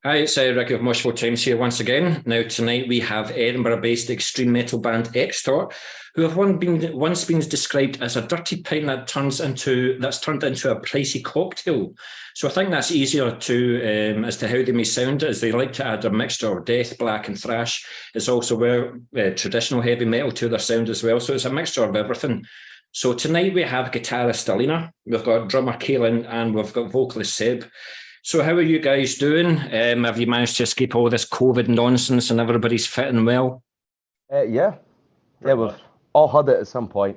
Hi, it's Ricky of Moshville Times here once again. Now, tonight we have Edinburgh-based extreme metal band Extort, who have once been described as a dirty pint that's turned into a pricey cocktail. So I think that's easier to as to how they may sound, as they like to add a mixture of death, black, and thrash. It's also traditional heavy metal to their sound as well. So it's a mixture of everything. So tonight we have guitarist Alina, we've got drummer Kaelin, and we've got vocalist Seb. So how are you guys doing? Have you managed to escape all this COVID nonsense and everybody's fitting well? Yeah, we've all had it at some point.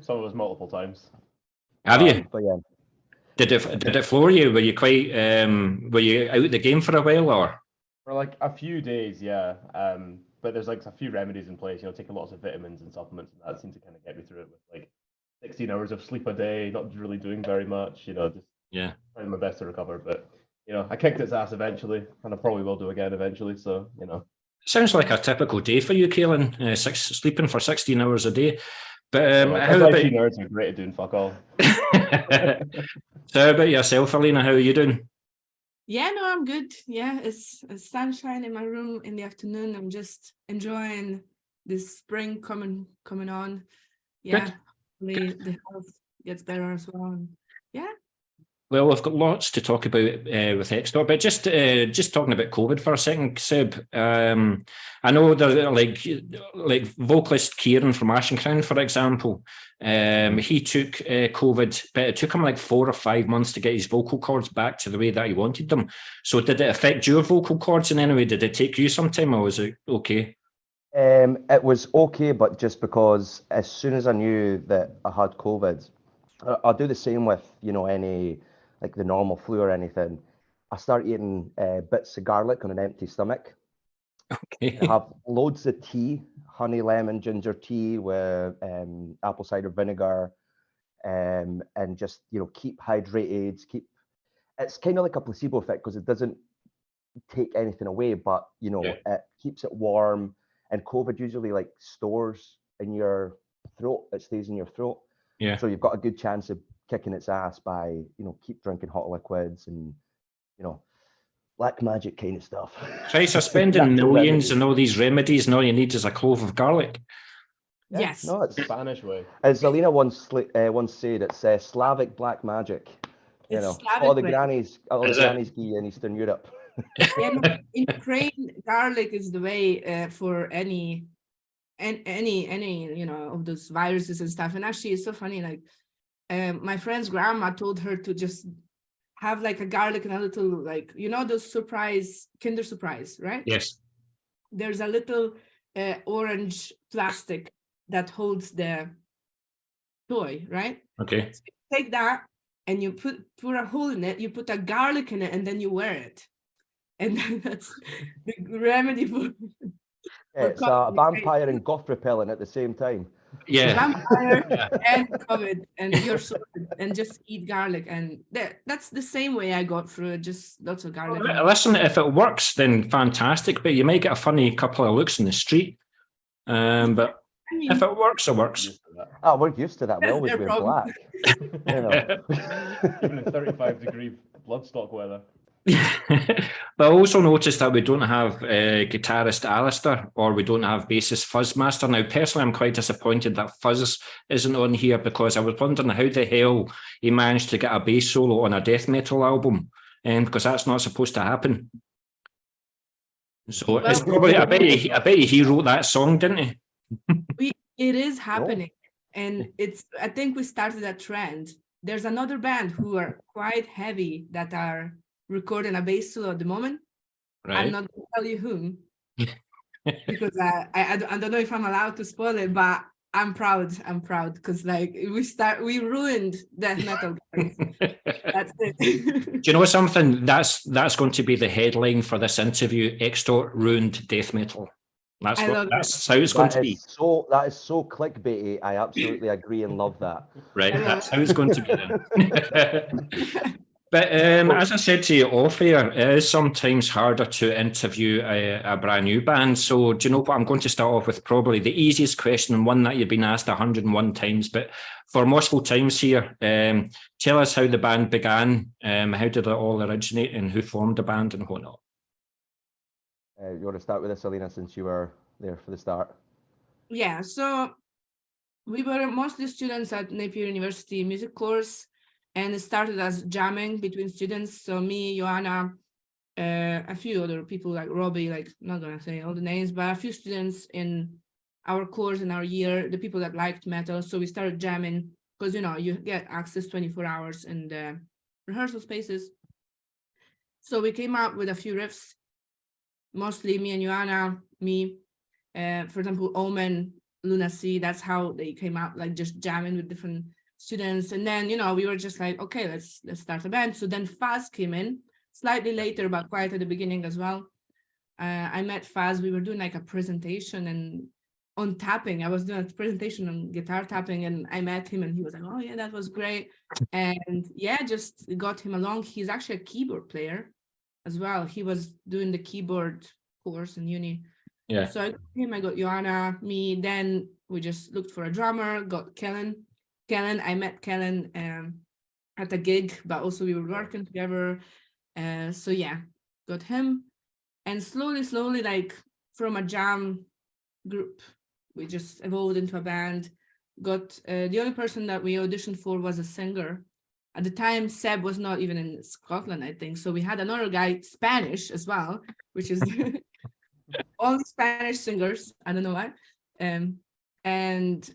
Some of us multiple times. Have you? But yeah. Did it floor you? Were you quite were you out of the game for a while, or? For like a few days, yeah. But there's like a few remedies in place, taking lots of vitamins and supplements, and that seemed to kind of get me through it with like 16 hours of sleep a day, not really doing very much, just trying my best to recover. But I kicked its ass eventually, and I probably will do again eventually. So, Sounds like a typical day for you, Kaelin. Sleeping for 16 hours a day. But how about nerds are great at doing fuck all. So how about yourself, Alina? How are you doing? Yeah, no, I'm good. Yeah, it's sunshine in my room in the afternoon. I'm just enjoying this spring coming on. Yeah, hopefully the health gets better as well. And yeah. Well, we've got lots to talk about with Extort, but just talking about COVID for a second, Seb. I know there's like vocalist Kieran from Ashen Crown, for example. He took COVID, but it took him like 4 or 5 months to get his vocal cords back to the way that he wanted them. So did it affect your vocal cords in any way? Did it take you some time, or was it okay? It was okay, but just because as soon as I knew that I had COVID, I'll do the same with any like the normal flu or anything. I start eating bits of garlic on an empty stomach. Okay. I have loads of tea, honey, lemon, ginger tea with apple cider vinegar, and just keep hydrated. It's kind of like a placebo effect because it doesn't take anything away, but it keeps it warm. And COVID usually like stores in your throat. It stays in your throat. Yeah. So you've got a good chance of kicking its ass by keep drinking hot liquids and black magic kind of stuff. Try spending millions and all these remedies, and all you need is a clove of garlic. Yeah, Yes. No, it's Spanish way. As Alina once said, it's Slavic black magic. All the grannies give you in Eastern Europe. Yeah, no, in Ukraine, garlic is the way for any of those viruses and stuff. And actually, it's so funny. Like, my friend's grandma told her to just have like a garlic and a little like those Kinder Surprise, right? Yes. There's a little orange plastic that holds the toy, right? Okay. So you take that and you put a hole in it. You put a garlic in it, and then you wear it, and that's the remedy for. It's a vampire and goth repellent at the same time. Yeah. Vampire and COVID, and you're sorted, and just eat garlic, and that's the same way I got through it. Just lots of garlic. Well, listen, if it works, then fantastic. But you might get a funny couple of looks in the street. But if it works, it works. Oh, we're used to that. We always wear black. Even in 35-degree bloodstock weather. But I also noticed that we don't have guitarist Alistair, or we don't have bassist Fuzzmaster. Now, personally, I'm quite disappointed that Fuzz isn't on here, because I was wondering how the hell he managed to get a bass solo on a death metal album, because that's not supposed to happen. So it's probably I bet you he wrote that song, didn't he? It is happening, and I think we started a trend. There's another band who are quite heavy that are recording a bass solo at the moment. Right. I'm not going to tell you whom, because I don't know if I'm allowed to spoil it, but I'm proud because like we ruined death metal. That's it. Do you know something? That's going to be the headline for this interview. Extort ruined death metal. That's how it's going to be. That is so clickbaity. I absolutely agree and love that. Right, that's how it's going to be then. But as I said to you off air, it is sometimes harder to interview a brand new band. So do you know what? I'm going to start off with probably the easiest question, and one that you've been asked 101 times. But for Moshville Times here, tell us how the band began. How did it all originate, and who formed the band and whatnot? You want to start with this, Alina, since you were there for the start? Yeah, so we were mostly students at Napier University music course, and it started as jamming between students. So me, Joanna, a few other people like Robbie, like not gonna say all the names, but a few students in our course in our year, the people that liked metal. So we started jamming because you get access 24 hours in the rehearsal spaces. So we came up with a few riffs, mostly me and Joanna, me. For example, Omen, Lunacy, that's how they came out, like just jamming with different students. And then, we were just like, okay, let's start a band. So then Faz came in slightly later, but quite at the beginning as well. I met Faz, we were doing like a presentation and on tapping. I was doing a presentation on guitar tapping and I met him and he was like, oh yeah, that was great. And yeah, just got him along. He's actually a keyboard player as well. He was doing the keyboard course in uni. Yeah. So I got him, I got Joanna, me, then we just looked for a drummer, got Kellen. I met Kellen at a gig, but also we were working together. So yeah, got him. And slowly, like from a jam group, we just evolved into a band. Got the only person that we auditioned for was a singer. At the time, Seb was not even in Scotland, I think. So we had another guy, Spanish as well, which is only Spanish singers. I don't know why. And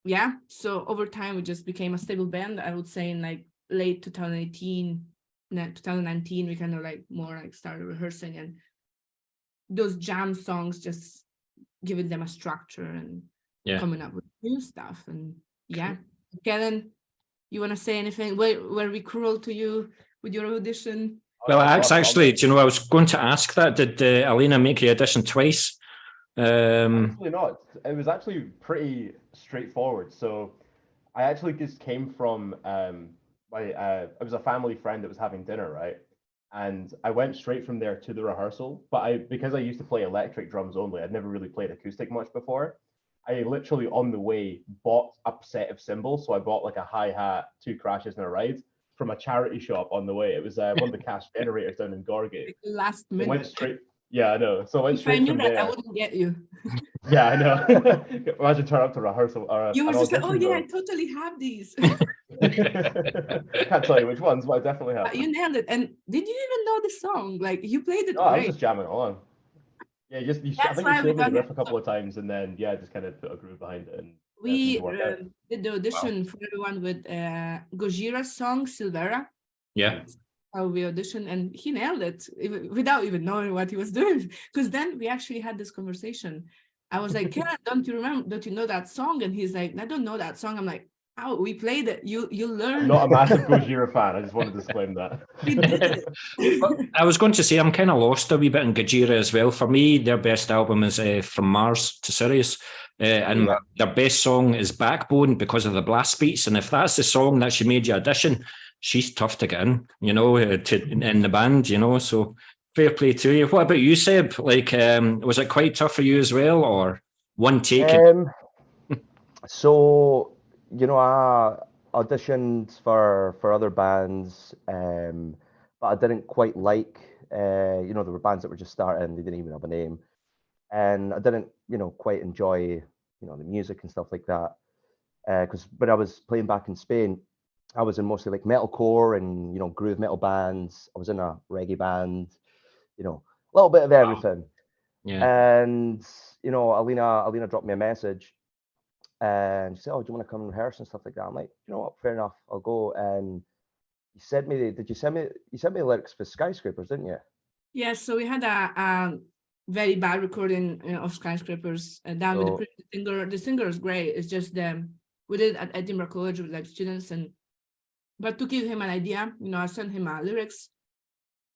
yeah, so over time, we just became a stable band. I would say in like late 2018, 2019, we kind of like more like started rehearsing and those jam songs, just giving them a structure and coming up with new stuff. And yeah, Kellen, you want to say anything? Were we cruel to you with your audition? Well, actually, do you know, I was going to ask that. Did Alina make the audition twice? Actually not. It was actually pretty straightforward. So I actually just came from it was a family friend that was having dinner, right? And I went straight from there to the rehearsal. But because I used to play electric drums only, I'd never really played acoustic much before. I literally on the way bought a set of cymbals. So I bought like a hi-hat, 2 crashes and a ride from a charity shop on the way. It was one of the cash generators down in Gorgate. Like last minute. So went straight. Yeah, I know. So I went if I straight knew from that, there. I wouldn't get you. Yeah, I know. Imagine turn up to rehearsal or you were an just like, oh audition, yeah, I though. totally have these. Can't tell you which ones, but I definitely have. You nailed it. And did you even know the song? Like you played it No, I was great. just jamming along. Yeah, I think you showed me the riff a couple of times, and then just kind of put a groove behind it. And we did the audition for everyone with Gojira's song Silvera. Yeah. How we auditioned, and he nailed it without even knowing what he was doing. Because then we actually had this conversation. I was like, Karen, don't you know that song? And he's like, I don't know that song. I'm like, oh, we played it. You learned. I'm not a massive Gojira fan. I just want to disclaim that. We did it. I was going to say I'm kind of lost a wee bit in Gojira as well. For me, their best album is From Mars to Sirius. And their best song is Backbone because of the blast beats. And if that's the song that she made you audition, she's tough to get in, in the band, so fair play to you. What about you, Seb? Like, was it quite tough for you as well, or one take? So, I auditioned for other bands, but I didn't quite like, there were bands that were just starting, they didn't even have a name. And I didn't, quite enjoy, the music and stuff like that. Because when I was playing back in Spain, I was in mostly like metalcore and, groove metal bands. I was in a reggae band, a little bit of everything. Wow. Yeah. And, Alina dropped me a message and she said, oh, do you want to come and rehearse and stuff like that? I'm like, you know what, fair enough, I'll go. And you sent me the lyrics for Skyscrapers, didn't you? Yeah, so we had a very bad recording of Skyscrapers down with the singer. The singer is great. It's just we did it at Edinburgh College with like students, but to give him an idea, I sent him lyrics,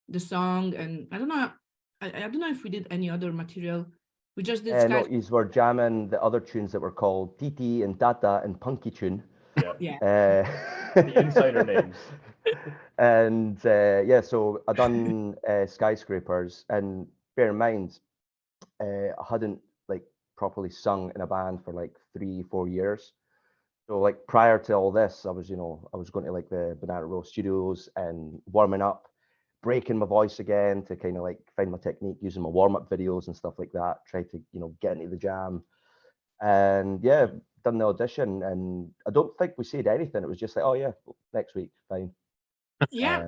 the song, and I don't know if we did any other material. We just did. No, you were jamming the other tunes that were called Titi and Data and Punky Tune. Yeah. The insider names. And so I done Skyscrapers, and bear in mind, I hadn't like properly sung in a band for like 3-4 years. So like prior to all this, I was going to like the Banana Roll Studios and warming up. breaking my voice again to kind of like find my technique using my warm-up videos and stuff like that. Try to, you know, get into the jam. And yeah, done the audition, and I don't think we said anything. It was just like, oh yeah, next week, fine. Yeah.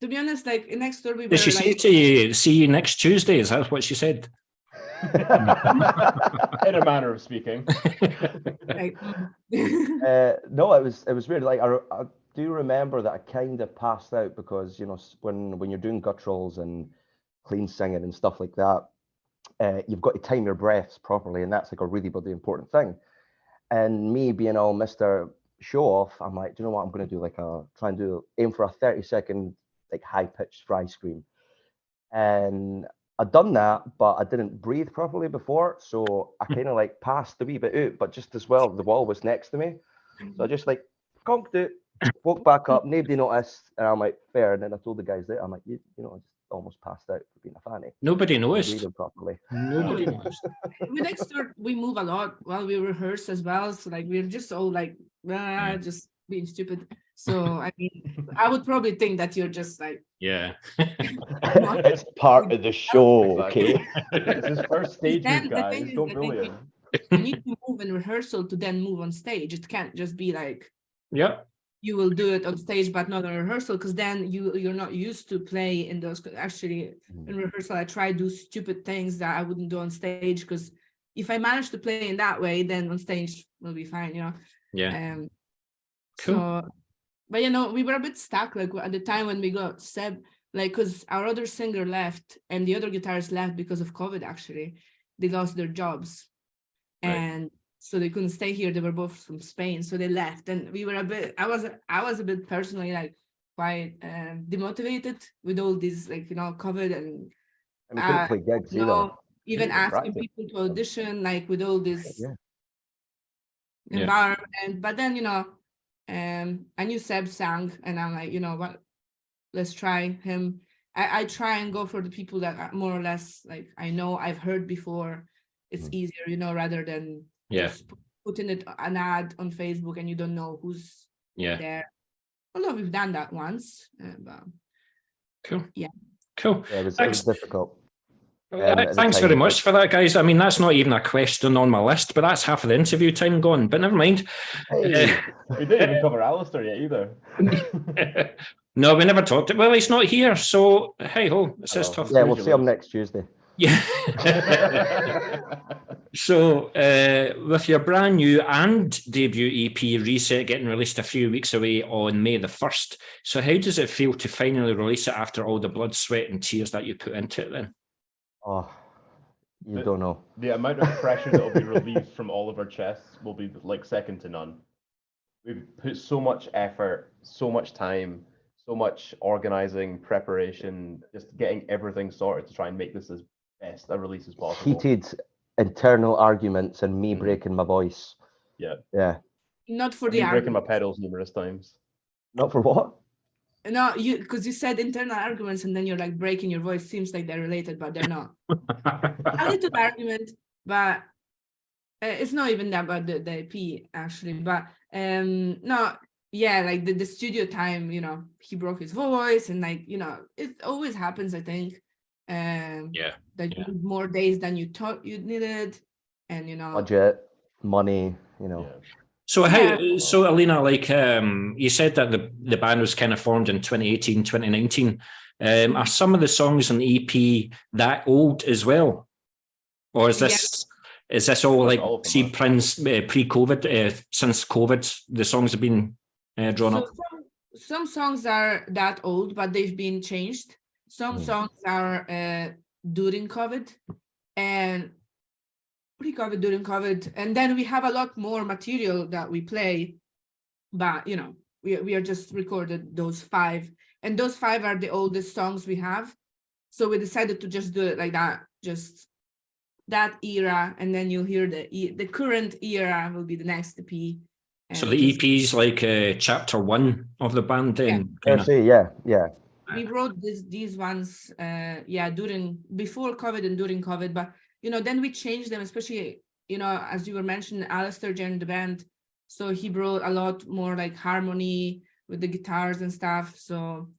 To be honest, like in Extort, we were Did she say to you, see you next Tuesday? Is that what she said? In a manner of speaking. like, No, it was weird. Like I do remember that I kind of passed out because, you know, when you're doing gutturals and clean singing and stuff like that, you've got to time your breaths properly, and that's like a really, really important thing. And me being all Mr. Show Off, I'm like, do you know what? I'm going to do like aim for a 30-second like high-pitched fry scream. And I'd done that, but I didn't breathe properly before, so I kind of like passed a wee bit out. But just as well, the wall was next to me, so I just like conked it, woke back up, nobody noticed, and I'm like, fair. And then I told the guys that I'm like, you know, I just almost passed out for being a fanny. Nobody noticed. Breathing properly. Nobody noticed. with Extort, we move a lot while we rehearse as well. So like we're just all like just being stupid. So I mean, I would probably think that you're just like Yeah. It's part of the show, okay? It's his first stage Then move, the guys. thing is, Don't I bully think him. you need to move in rehearsal to then move on stage. It can't just be like Yep. you will do it on stage but not in rehearsal, because then you're not used to play in those. Actually, in rehearsal I try to do stupid things that I wouldn't do on stage, because if I manage to play in that way, then on stage will be fine, you know. Yeah. Cool. Cool. But you know, we were a bit stuck like at the time when we got Seb, like because our other singer left and the other guitarist left because of COVID. Actually, they lost their jobs, Right. and so they couldn't stay here. They were both from Spain, so they left, and we were a bit. I was a bit personally like quite demotivated with all these, like, you know, COVID, and And we couldn't play gigs either. even Couldn't asking practice. people to audition, like with all this Yeah. environment. But then, you know, I knew Seb sang, and I'm like, you know what, let's try him. I try and go for the people that are more or less like I know, I've heard before. It's easier, you know, rather than just putting an ad on Facebook and you don't know who's there. Although we've done that once. But Cool. Yeah. Cool. Yeah, it was difficult. Thanks very much for that, guys. I mean, that's not even a question on my list, but that's half of the interview time gone. But never mind. Hey. We didn't even cover Alistair yet either. No, we never talked. Well, he's not here, so hey ho, this is tough. Yeah, we'll see him next Tuesday. Yeah. So, with your brand new and debut EP Reset getting released a few weeks away on May the 1st, so how does it feel to finally release it after all the blood, sweat, and tears that you put into it then? Oh, you don't know. The amount of pressure that will be relieved from all of our chests will be like second to none. We've put so much effort, so much time, so much organizing, preparation, just getting everything sorted to try and make this as best a release as possible. Heated internal arguments and me breaking my voice. Yeah. Not for the breaking my pedals numerous times. Not for what? No, because you said internal arguments and then you're like breaking your voice. Seems like they're related, but they're not. A little argument, but it's not even that about the EP actually. But no, yeah, like the studio time, you know, he broke his voice, and like, you know, it always happens, I think. That you need more days than you thought you needed, and you know, budget, money, you know. So so Alina, like you said that the band was kind of formed in 2018, 2019. Are some of the songs on the EP that old as well? Or is this all like Seed Prince pre-COVID, since COVID, the songs have been drawn up? Some songs are that old, but they've been changed. Some songs are during COVID and pre-COVID, during COVID, and then we have a lot more material that we play, but you know, we are just recorded those 5, and those 5 are the oldest songs we have. So we decided to just do it like that, just that era, and then you'll hear the current era will be the next EP. So the EP's like chapter 1 of the band then? Yeah. We wrote these ones before COVID and during COVID, but you know, then we changed them, especially, you know, as you were mentioning, Alistair joined the band, so he brought a lot more like harmony with the guitars and stuff. So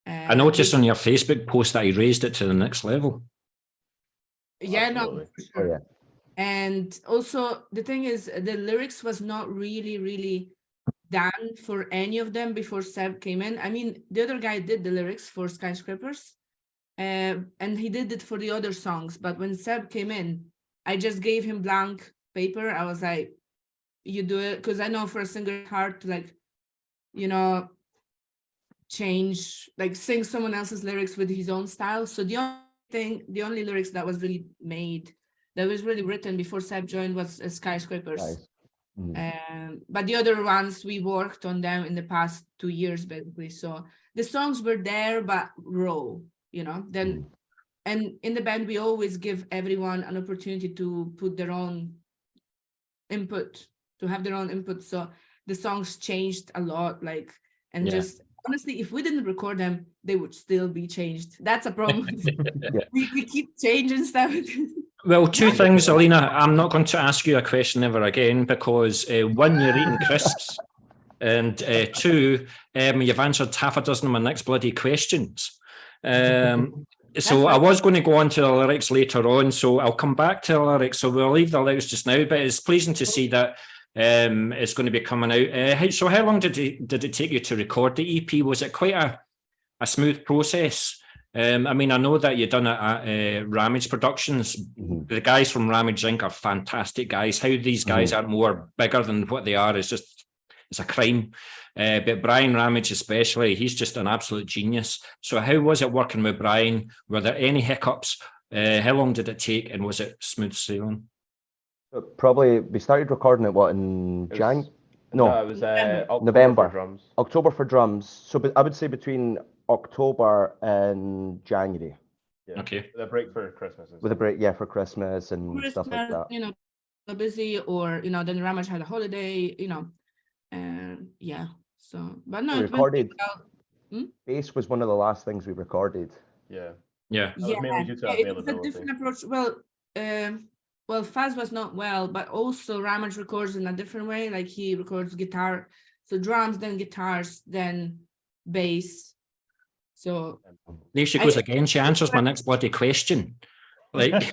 I noticed on your Facebook post that he raised it to the next level. Yeah, no, Absolutely. for Oh sure. yeah. And also the thing is, the lyrics was not really done for any of them before Seb came in. I mean, the other guy did the lyrics for Skyscrapers, and he did it for the other songs. But when Seb came in, I just gave him blank paper. I was like, you do it, because I know for a singer it's hard to, like, you know, change, like sing someone else's lyrics with his own style. So the only lyrics that was really made, that was really written before Seb joined, was Skyscrapers. Nice. Mhm. But the other ones, we worked on them in the past 2 years, basically. So the songs were there, but raw, you know. Then, and in the band, we always give everyone an opportunity to put their own input, to have their own input. So the songs changed a lot, like, and Yeah. just honestly, if we didn't record them, they would still be changed. That's a problem. we keep changing stuff. Well, two things, Alina. I'm not going to ask you a question ever again because one, you're eating crisps, and two, you've answered half a dozen of my next bloody questions. So I was going to go on to the lyrics later on, so I'll come back to the lyrics. So we'll leave the lyrics just now, but it's pleasing to see that it's going to be coming out. So how long did it take you to record the EP? Was it quite a smooth process? I mean, I know that you've done it at Ramage Productions. The guys from Ramage Inc. are fantastic guys. How these guys aren't more bigger than what they are is just, it's a crime. But Brian Ramage especially, he's just an absolute genius. So how was it working with Brian? Were there any hiccups? How long did it take, and was it smooth sailing? Probably we started recording it in January. No, it was November. for drums. October for drums. So I would say between October and January. Yeah. Okay. With a break for Christmas. With a break, yeah, for Christmas and stuff like that. You know, busy, or you know, then Ramage had a holiday, you know, yeah. So, but no, We it went recorded. well. Bass was one of the last things we recorded. Yeah. Yeah. That was mainly due to it was a availability. different approach. Well, Faz was not well, but also Ramage records in a different way. Like he records guitar, so drums, then guitars, then bass. So There she goes again. She answers my next bloody question. Like,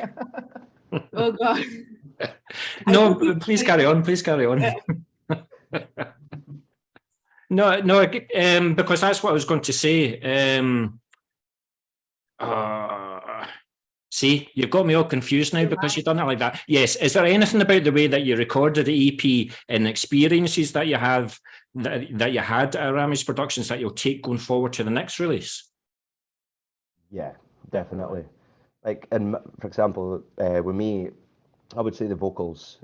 oh god. no, please carry on. Please carry on. No, because that's what I was going to say. See, you've got me all confused now because you've done it like that. Yes. Is there anything about the way that you recorded the EP and experiences that you have that you had at Ramage Productions that you'll take going forward to the next release? Yeah, definitely. Like, and for example, with me, I would say the vocals.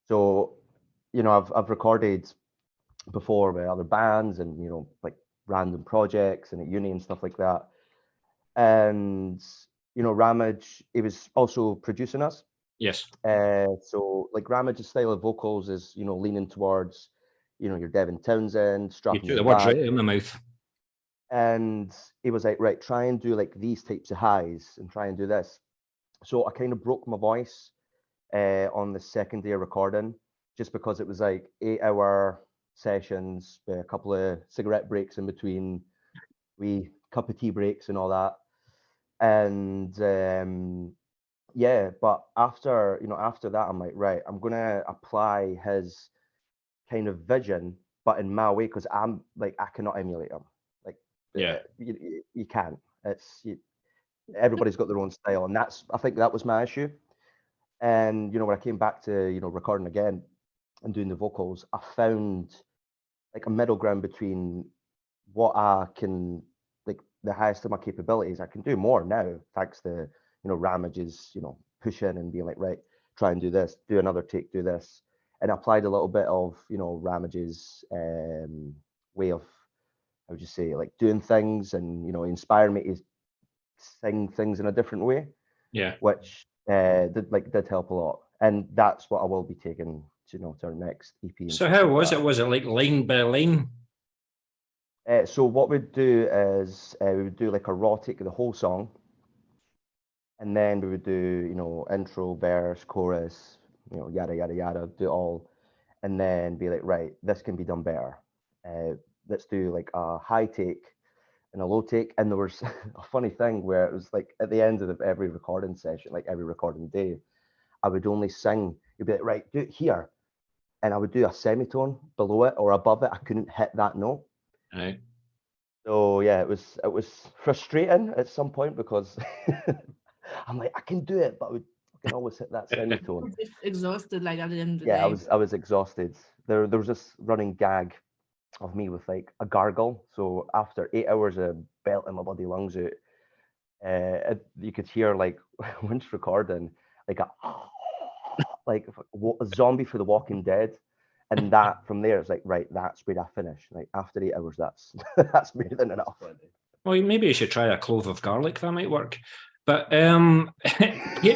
So, you know, I've recorded before with other bands and, you know, like random projects and at uni and stuff like that. And, you know, Ramage, he was also producing us. Yes. So like Ramage's style of vocals is, you know, leaning towards, you know, your Devin Townsend, You took the words right out of my mouth. And he was like, right, try and do like these types of highs and try and do this. So I kind of broke my voice on the second day of recording, just because it was like 8-hour sessions with a couple of cigarette breaks in between, wee cup of tea breaks and all that. And yeah, but after, you know, after that, I'm like, right, I'm gonna apply his kind of vision, but in my way, because I'm like, I cannot emulate him. Like, Yeah, you can't. Everybody's got their own style, and I think that was my issue. And you know, when I came back to, you know, recording again and doing the vocals, I found like a middle ground between what I can, like the highest of my capabilities. I can do more now, thanks to, you know, Ramage's, you know, pushing and being like, right, try and do this, do another take, do this. And I applied a little bit of, you know, Ramage's way of, how would you say, like doing things, and, you know, inspire me to sing things in a different way. Yeah. Which did help a lot. And that's what I will be taking, you know, to our next EP. So how was it? Was it like line by line? So what we'd do is we would do like a raw take of the whole song, and then we would do, you know, intro, verse, chorus, you know, yada yada yada, do it all, and then be like, right, this can be done better. Let's do like a high take in a low take. And there was a funny thing where it was like at the end of every recording session, like every recording day, I would only sing. You'd be like, right, do it here. And I would do a semitone below it or above it. I couldn't hit that note. Right. So yeah, it was frustrating at some point because I'm like, I can do it, but I can always hit that semitone. Just exhausted, like at the end of the Yeah, day. I was exhausted. There was this running gag of me with like a gargle. So after 8 hours of belting my bloody lungs out, you could hear like once recording like a like a zombie for The Walking Dead. And that from there, it's like, right, that's where I finish. Like after 8 hours, that's that's more than enough. Well, maybe you should try a clove of garlic. That might work. But yeah,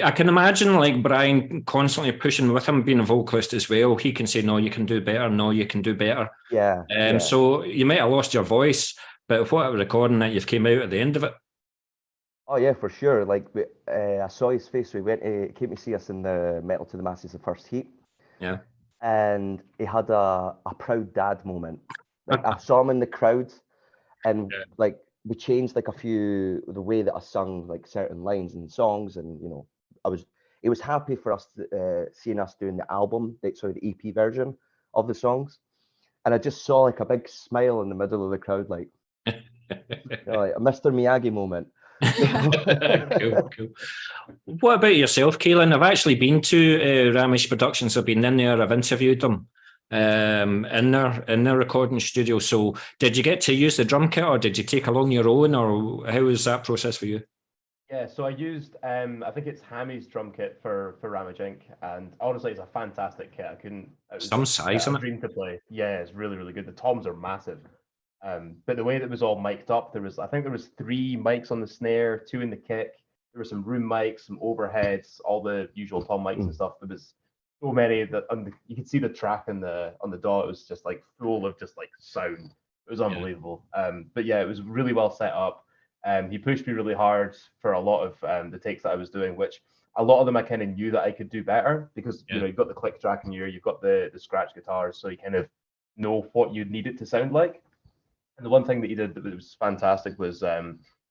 I can imagine like Brian constantly pushing with him being a vocalist as well. He can say, no, you can do better. No, you can do better. Yeah. Yeah. So you might have lost your voice, but what a recording that you've came out at the end of it. Oh yeah, for sure. Like I saw his face. We came to see us in the Metal to the Masses, the first heat. Yeah. And he had a proud dad moment. Like I saw him in the crowd, and like we changed like a few the way that I sung like certain lines and songs, and you know, he was happy for us seeing us doing the album, the EP version of the songs, and I just saw like a big smile in the middle of the crowd, like, you know, like a Mr. Miyagi moment. Cool. What about yourself, Kaelin? I've actually been to Ramesh Productions. I've been in there. I've interviewed them in their recording studio. So, did you get to use the drum kit, or did you take along your own, or how was that process for you? Yeah, so I used I think it's Hammy's drum kit for Ramage Inc. And honestly, it's a fantastic kit. It was Some size, a isn't it? dream to play. Yeah, it's really, really good. The toms are massive. But the way that it was all mic'd up, I think there was 3 mics on the snare, 2 in the kick. There were some room mics, some overheads, all the usual tom mics and stuff. There was so many that you could see the track on the DAW. It was just like full of just like sound. It was unbelievable. But yeah, it was really well set up. He pushed me really hard for a lot of the takes that I was doing, which a lot of them I kind of knew that I could do better because you know you've got the click track in here, you've got the scratch guitars, so you kind of know what you need it to sound like. And the one thing that he did that was fantastic was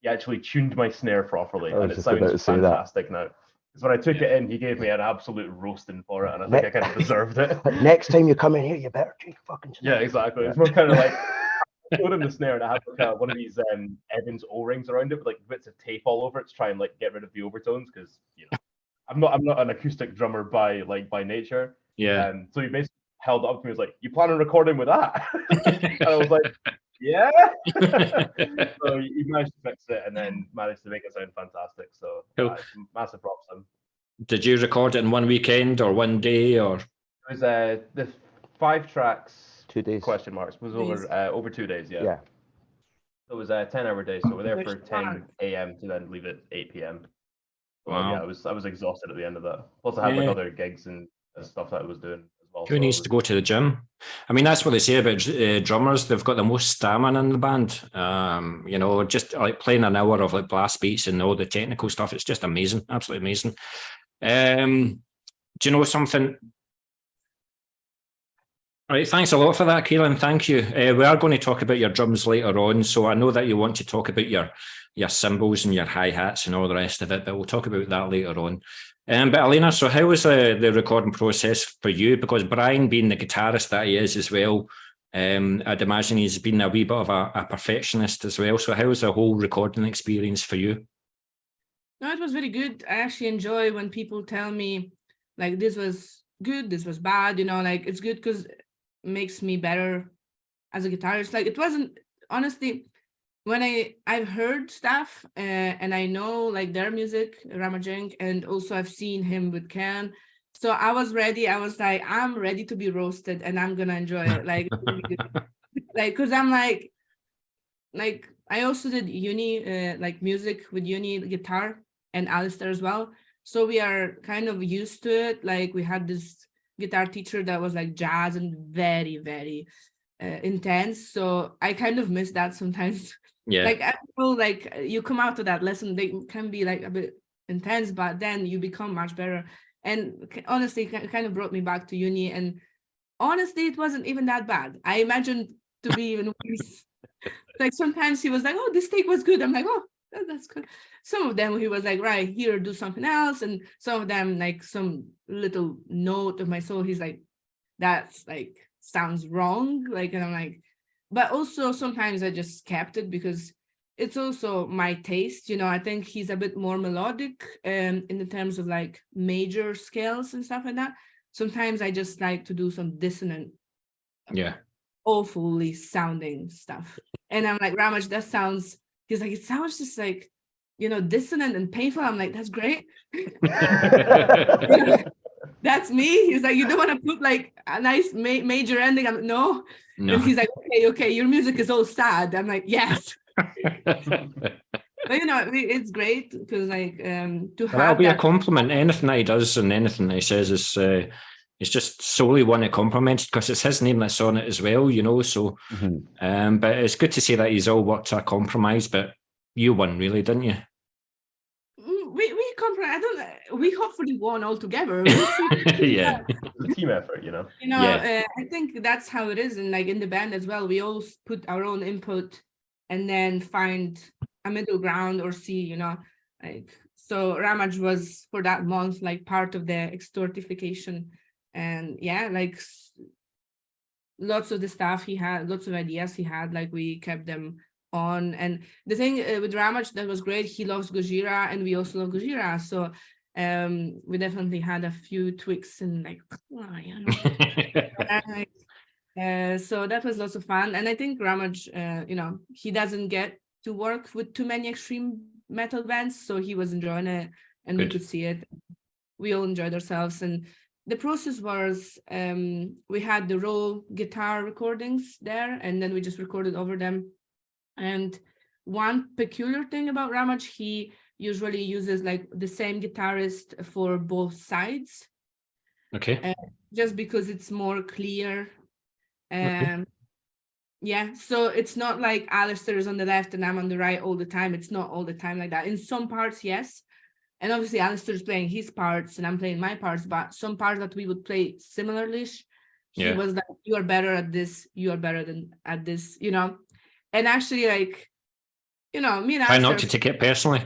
he actually tuned my snare properly, and it sounds fantastic now. Because when I took it in, he gave me an absolute roasting for it, and I think I kind of deserved it. Next time you come in here, you better tune your fucking snare. Yeah, exactly. It's more kind of like I showed him the snare, and I had like one of these Evans O-rings around it with like bits of tape all over it to try and like get rid of the overtones because you know I'm not an acoustic drummer by nature. Yeah. So he basically held it up to me and was like, "You plan on recording with that?" And I was like, "Yeah." So he managed to fix it and then managed to make it sound fantastic. So Cool. Massive props to him. Did you record it in one weekend or one day, or? It was the 5 tracks. 2 days. Question marks was over 2 days. Yeah. Yeah. So it was a 10-hour day. So we're there for 10 a.m. to then leave at 8 p.m. So Wow. yeah, I was exhausted at the end of that. Plus I had like other gigs and stuff that I was doing as well. Who needs to go to the gym? I mean, that's what they say about drummers. They've got the most stamina in the band. You know, just like playing an hour of like blast beats and all the technical stuff. It's just amazing, absolutely amazing. Do you know something? All right, thanks a lot for that, Kaelin. Thank you. We are going to talk about your drums later on, so I know that you want to talk about your cymbals and your hi-hats and all the rest of it, but we'll talk about that later on. But Elena, so how was the recording process for you? Because Brian, being the guitarist that he is as well, I'd imagine he's been a wee bit of a perfectionist as well. So how was the whole recording experience for you? No, it was very good. I actually enjoy when people tell me like this was good, this was bad, you know, like it's good because it makes me better as a guitarist. Like it wasn't, honestly, when I've heard stuff and I know like their music, Ramajink, and also I've seen him with Ken. So I was ready. I was like, I'm ready to be roasted and I'm gonna enjoy it. Like, really good. Like, cause I'm like I also did uni, like music with uni guitar and Alistair as well. So we are kind of used to it. Like we had this guitar teacher that was like jazz and very, very intense. So I kind of miss that sometimes. Yeah. Like I feel like you come out of that lesson, they can be like a bit intense, but then you become much better. And honestly, it kind of brought me back to uni. And honestly, it wasn't even that bad. I imagined to be even worse. Like sometimes he was like, oh, this take was good. I'm like, oh, that's good. Some of them he was like, right here, do something else. And some of them, like some little note of my soul, he's like, that's like sounds wrong. Like, and I'm like, but also sometimes I just kept it because it's also my taste. I think he's a bit more melodic in the terms of like major scales and stuff like that. Sometimes I just like to do some dissonant, awfully sounding stuff. And I'm like, Ramaj, that sounds, he's like, it sounds just like, dissonant and painful. I'm like, that's great. That's me. He's like, you don't want to put like a nice major ending. I'm like, no. And he's like, okay, your music is all sad. I'm like, yes. But it's great because like to have that'll be that. a compliment. Anything that he does and anything that he says is it's just solely one that compliments because it's his name that's on it as well, so but it's good to see that he's all worked to a compromise, but you won really, didn't you? We compromise. We hopefully won all together. We'll see. Yeah. It's a team effort, I think that's how it is, and like in the band as well, we all put our own input and then find a middle ground or see, like, so Ramaj was for that month like part of the extortification, and like lots of the stuff he had, lots of ideas he had, like we kept them on. And the thing with Ramaj that was great, he loves Gojira and we also love Gojira, so we definitely had a few tweaks and like so that was lots of fun. And I think Ramaj, he doesn't get to work with too many extreme metal bands, so he was enjoying it and we could see it. We all enjoyed ourselves. And the process was we had the raw guitar recordings there and then we just recorded over them. And one peculiar thing about Ramaj, he usually uses like the same guitarist for both sides. Okay. Just because it's more clear. Yeah, so it's not like Alistair is on the left and I'm on the right all the time. It's not all the time like that. In some parts, yes. And obviously Alistair's playing his parts and I'm playing my parts, but some parts that we would play similarly, he was like, you are better at this, you are better than at this, And actually, like, me and Alistair, try not to take it personally.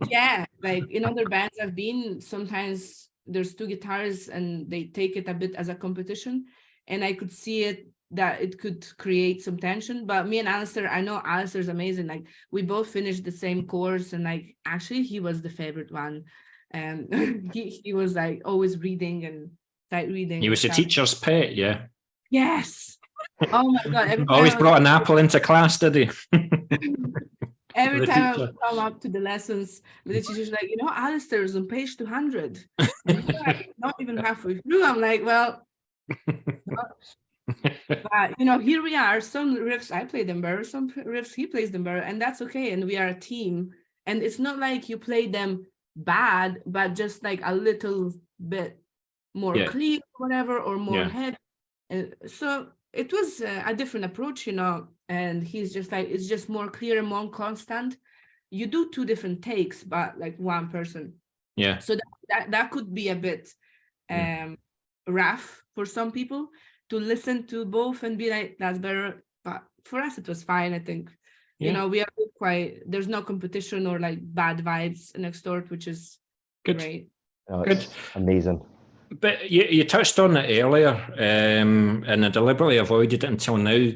yeah, like in other bands I've been, sometimes there's two guitars and they take it a bit as a competition. And I could see it that it could create some tension. But me and Alistair, I know Alistair's amazing. Like we both finished the same course and like actually he was the favorite one. And he was like always reading and sight reading. He was the teacher's pet, yeah. Yes. Oh my God. Always brought an apple into class, did he? Every time I would come up to the lessons, the teacher's like, Alistair is on page 200. Not even halfway through. I'm like, well, but here we are. Some riffs I play them better, some riffs he plays them better, and that's okay. And we are a team. And it's not like you play them bad, but just like a little bit more clear, whatever, or more heavy. And so it was a different approach, and he's just like, it's just more clear and more constant. You do two different takes, but like one person. Yeah. So that could be a bit rough for some people to listen to both and be like, that's better. But for us, it was fine, I think. We are there's no competition or like bad vibes in Extort, which is great. Oh, good. Amazing. But you touched on it earlier, and I deliberately avoided it until now.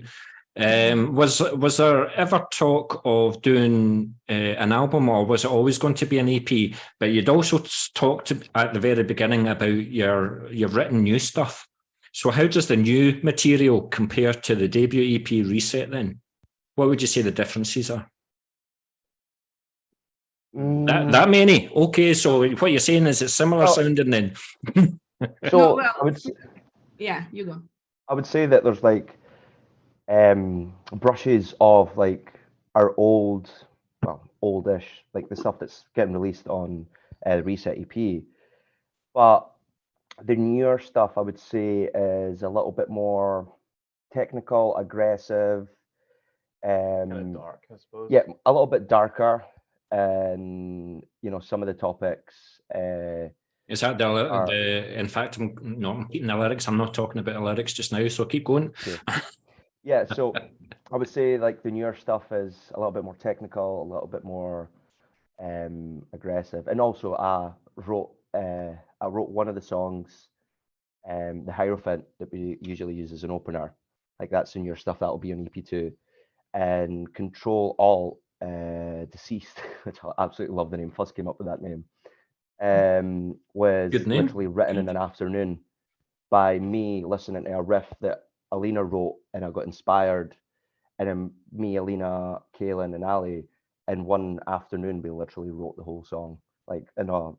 Was there ever talk of doing an album, or was it always going to be an EP? But you'd also talked at the very beginning about your written new stuff. So how does the new material compare to the debut EP Reset then? What would you say the differences are? That many? Okay, so what you're saying is it's similar sounding then. So I would say, you go. I would say that there's like brushes of like our oldish, like the stuff that's getting released on Reset EP, but the newer stuff I would say is a little bit more technical, aggressive, kind of dark, I suppose. Yeah, a little bit darker, and some of the topics. Is that the in fact, I'm not repeating the lyrics. I'm not talking about the lyrics just now, so keep going. Yeah, so I would say like the newer stuff is a little bit more technical, a little bit more aggressive, and also I wrote one of the songs, the Hierophant, that we usually use as an opener. Like that's the newer stuff that will be on EP2, and Control Alt, Deceased, which I absolutely love the name. First came up with that name. Was Good name. literally written in an afternoon by me listening to a riff that Alina wrote, and I got inspired. And then me, Alina, Kaylin, and Ali, in one afternoon, we literally wrote the whole song, like in a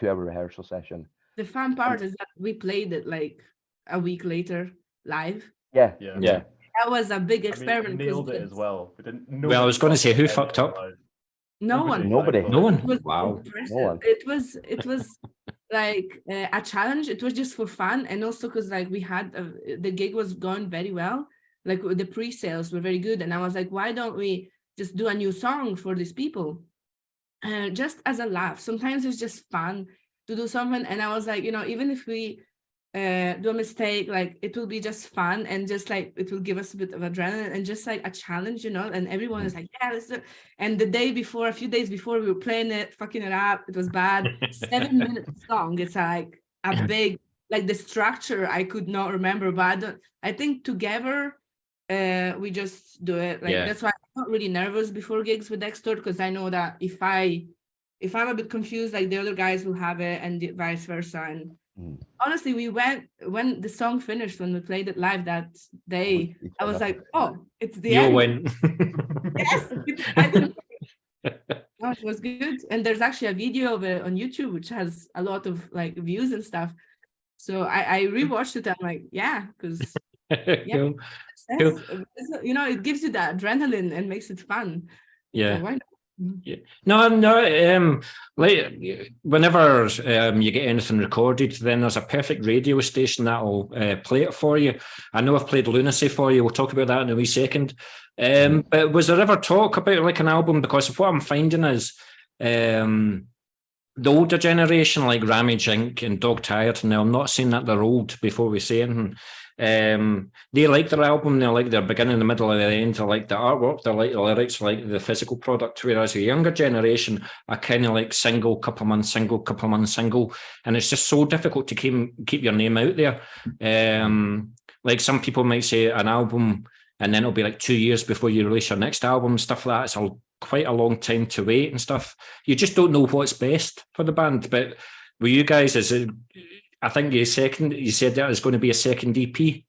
2-hour rehearsal session. The fun part is that we played it like a week later live. Yeah. That was a big I mean, experiment. we 'cause nailed it as well. We didn't. Well, I was going to say, who nobody fucked up? live. No one. Nobody. No one. It was Wow. impressive. No one. It was like a challenge. It was just for fun, and also because like we had the gig was going very well. Like the pre-sales were very good, and I was like, why don't we just do a new song for these people, just as a laugh? Sometimes it's just fun to do something, and I was like, even if we do a mistake, like it will be just fun, and just like it will give us a bit of adrenaline and just like a challenge, and everyone is like, yeah, let's do it. And the day before, a few days before, we were playing it, fucking it up. It was bad. 7-minute song. It's like a big, like the structure I could not remember, but I think together we just do it. Like that's why I'm not really nervous before gigs with Extort, because I know that if I'm a bit confused, like the other guys will have it, and vice versa. And honestly, we went when the song finished, when we played it live that day, I was like, oh, it's the end. You win. Yes, I didn't. No, it was good. And there's actually a video of it on YouTube, which has a lot of like views and stuff. So I rewatched it. I'm like, yeah, because Cool. it gives you that adrenaline and makes it fun. Yeah. So why not? Yeah. No. Like whenever you get anything recorded, then there's a perfect radio station that'll play it for you. I know I've played Lunacy for you. We'll talk about that in a wee second. But was there ever talk about like an album? Because what I'm finding is the older generation, like Ramage Inc. and Dog Tired, now I'm not saying that they're old before we say anything. They like their album, they like their beginning, the middle, and the end, they like the artwork, they like the lyrics, like the physical product, whereas the younger generation are kind of like single, couple months single, and it's just so difficult to keep your name out there. Like some people might say an album, and then it'll be like 2 years before you release your next album, stuff like that. It's quite a long time to wait and stuff. You just don't know what's best for the band. But with you guys, I think you said that is going to be a second EP.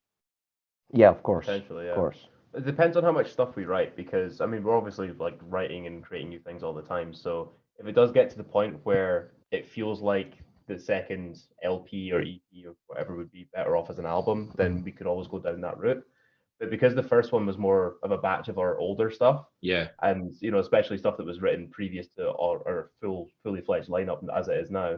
Yeah, of course. Potentially, yeah. Of course. It depends on how much stuff we write, because I mean, we're obviously like writing and creating new things all the time. So if it does get to the point where it feels like the second LP or EP or whatever would be better off as an album, then we could always go down that route. But because the first one was more of a batch of our older stuff, and especially stuff that was written previous to our fully fledged lineup as it is now,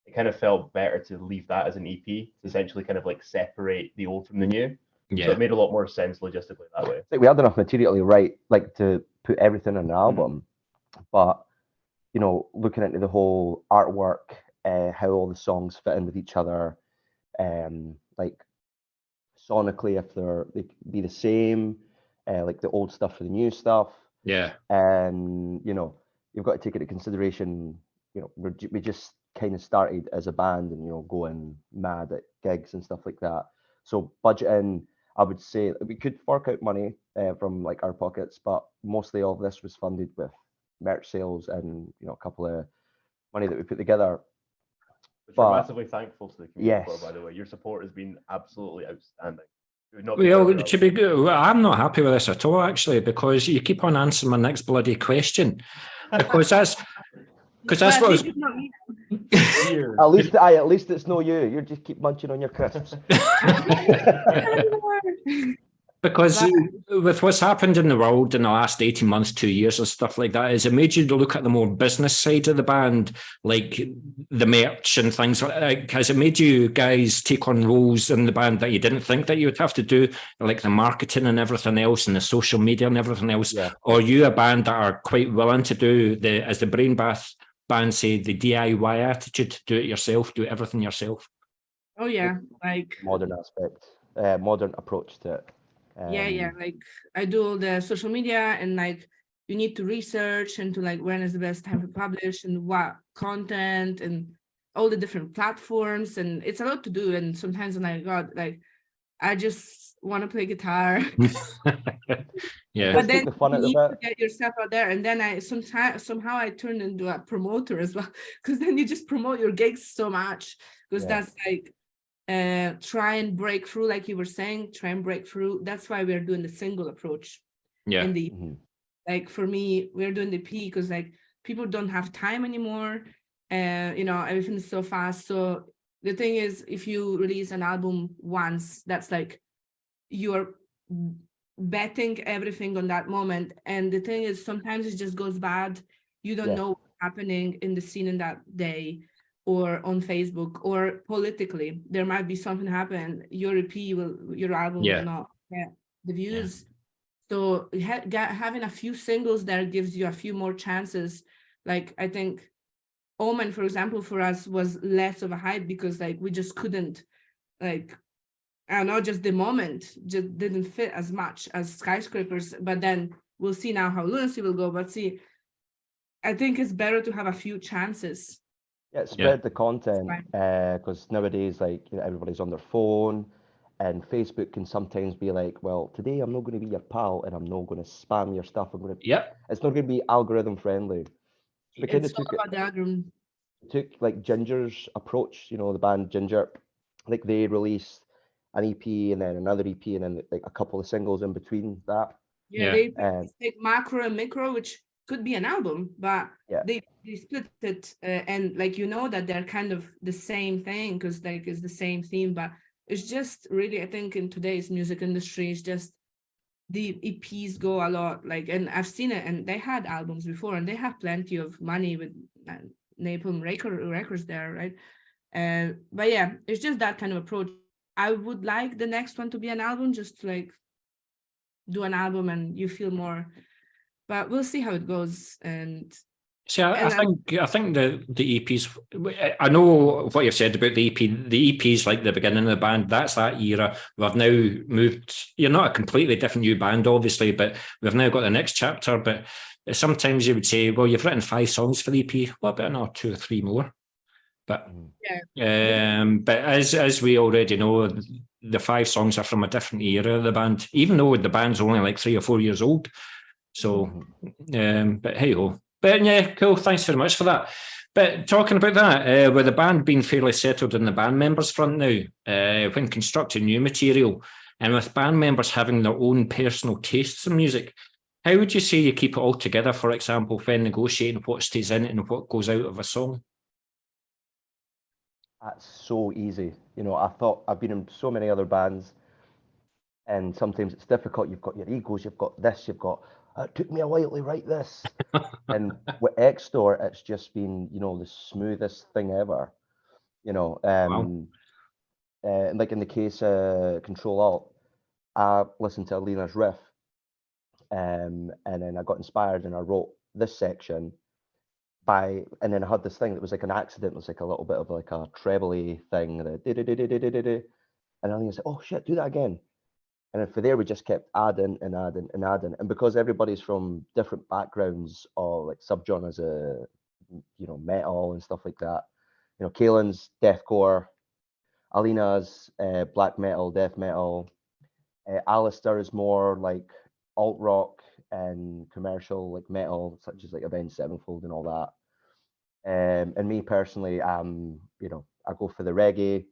it kind of felt better to leave that as an EP, to essentially kind of like separate the old from the new. So it made a lot more sense logistically that way. We had enough material to write, like to put everything on an album, but looking into the whole artwork, how all the songs fit in with each other, like sonically, if they could be the same, like the old stuff for the new stuff. And you've got to take into consideration, we just kind of started as a band and going mad at gigs and stuff like that. So budgeting, I would say we could fork out money from like our pockets, but mostly all of this was funded with merch sales and a couple of money that we put together. Which we're massively thankful to the community for, by the way. Your support has been absolutely outstanding. To be good, I'm not happy with this at all, actually, because you keep on answering my next bloody question. Because that's what I was. At least it's no you. You just keep munching on your crisps. Because with what's happened in the world in the last 18 months, 2 years and stuff like that, is it made you look at the more business side of the band, like the merch and things like that? Has it made you guys take on roles in the band that you didn't think that you would have to do, like the marketing and everything else and the social media and everything else? Or are you a band that are quite willing to do, as the Brain Bath band say, the DIY attitude, do it yourself, do everything yourself? Oh yeah, like modern aspect, modern approach to it. Yeah, like I do all the social media, and like you need to research into like when is the best time to publish and what content and all the different platforms, and it's a lot to do. And sometimes when I got like I just want to play guitar. Yeah. But Let's then take the fun you out need of to it. get yourself out there, and then I somehow I turned into a promoter as well, because then you just promote your gigs so much, because Yeah. that's like try and break through, like you were saying, try and break through. That's why we're doing the single approach Yeah. in the Mhm. like for me, we're doing the P because like people don't have time anymore. You know, everything's so fast. So the thing is, if you release an album once, that's like you're betting everything on that moment. And the thing is, sometimes it just goes bad. You don't Yeah. know what's happening in the scene in that day, or on Facebook, or politically. There might be something happen. Your album Yeah. will not get the views. So having a few singles there gives you a few more chances. Like I think Omen, for example, for us was less of a hype because like we just couldn't, like, I don't know, just the moment just didn't fit as much as Skyscrapers. But then we'll see now how Lunacy will go. But see, I think it's better to have a few chances. Yeah, spread the content, fine. because nowadays, like, you know, everybody's on their phone, and Facebook can sometimes be like, well, today I'm not going to be your pal, and I'm not going to spam your stuff. Yep. It's not going to be algorithm friendly. We kind It's of all about the algorithm. took like Ginger's approach, you know, the band Ginger, like they released an EP and then another EP and then like a couple of singles in between that. Yeah, Yeah. they Um, take macro and micro, which could be an album, but Yeah. they split it, and like you know that they're kind of the same thing because like it's the same theme, but it's just really, I think in today's music industry, it's just the EPs go a lot, like, and I've seen it, and they had albums before, and they have plenty of money with Napalm Records there, right? But yeah, it's just that kind of approach. I would like the next one to be an album, just to like do an album and you feel more, but we'll see how it goes. And See, I and think the EPs. I know what you've said about the EP. The EPs, like the beginning of the band, that's that era. We've now moved. You're not a completely different new band, obviously, but we've now got the next chapter. But sometimes you would say, well, you've written 5 songs for the EP. What about another 2 or 3 more? But but as we already know, the 5 songs are from a different era of the band, even though the band's only like 3 or 4 years old. So, but hey ho. But yeah, cool. Thanks very much for that. But talking about that, with the band being fairly settled in the band members front now, when constructing new material, and with band members having their own personal tastes in music, how would you say you keep it all together, for example, when negotiating what stays in and what goes out of a song? That's so easy. You know, I've been in so many other bands, and sometimes it's difficult. You've got your egos, you've got this, you've got, it took me a while to write this. And with Extort, it's just been, you know, the smoothest thing ever. You know, and like in the case of Control Alt, I listened to Alina's riff, and then I got inspired and I wrote this section and then I had this thing that was like an accident. It was like a little bit of like a trebly thing, and Alina said, "Oh shit, do that again." And then for there, we just kept adding and adding and adding. And because everybody's from different backgrounds or like subgenres of, you know, metal and stuff like that. You know, Kaylin's deathcore, Alina's black metal, death metal. Alistair is more like alt rock and commercial like metal, such as like Avenged Sevenfold and all that. And me personally, you know, I go for the reggae.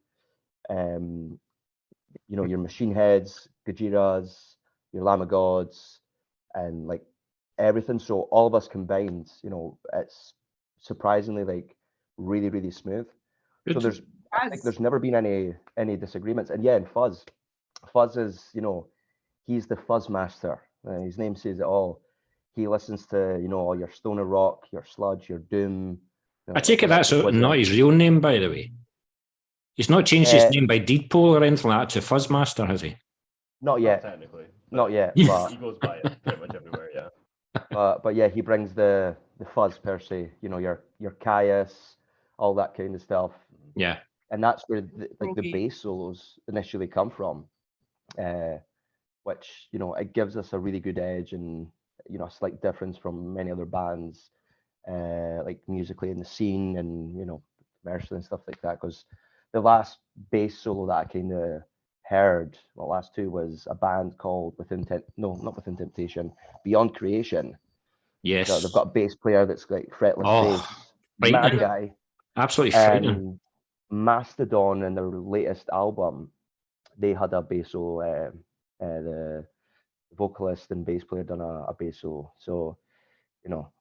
You know, your Machine Heads, Gajiras, your Lamb of Gods, and like everything. So all of us combined, you know, it's surprisingly like really, really smooth. So I think there's never been any disagreements. And yeah, and Fuzz is, you know, he's the fuzz master. His name says it all. He listens to, you know, all your stoner rock, your sludge, your doom. You know, I take it that's not his real name, by the way. He's not changed his name by deed poll or anything like that to Fuzzmaster, has he? Not yet. Not technically. Not yet. He But goes by it pretty much everywhere, yeah. but yeah, he brings the fuzz per se. You know, your Caius, all that kind of stuff. Yeah. And that's where the bass solos initially come from. which, you know, it gives us a really good edge and, you know, a slight difference from many other bands, like musically in the scene and, you know, commercially and stuff like that. Because the last bass solo that I kind of heard, well, last two, was a band called not Within Temptation, Beyond Creation. Yes. So they've got a bass player that's like fretless Oh, bass, frightening. mad guy. Absolutely frightening. And Mastodon in their latest album, they had a bass solo. The vocalist and bass player done a bass solo. So, you know,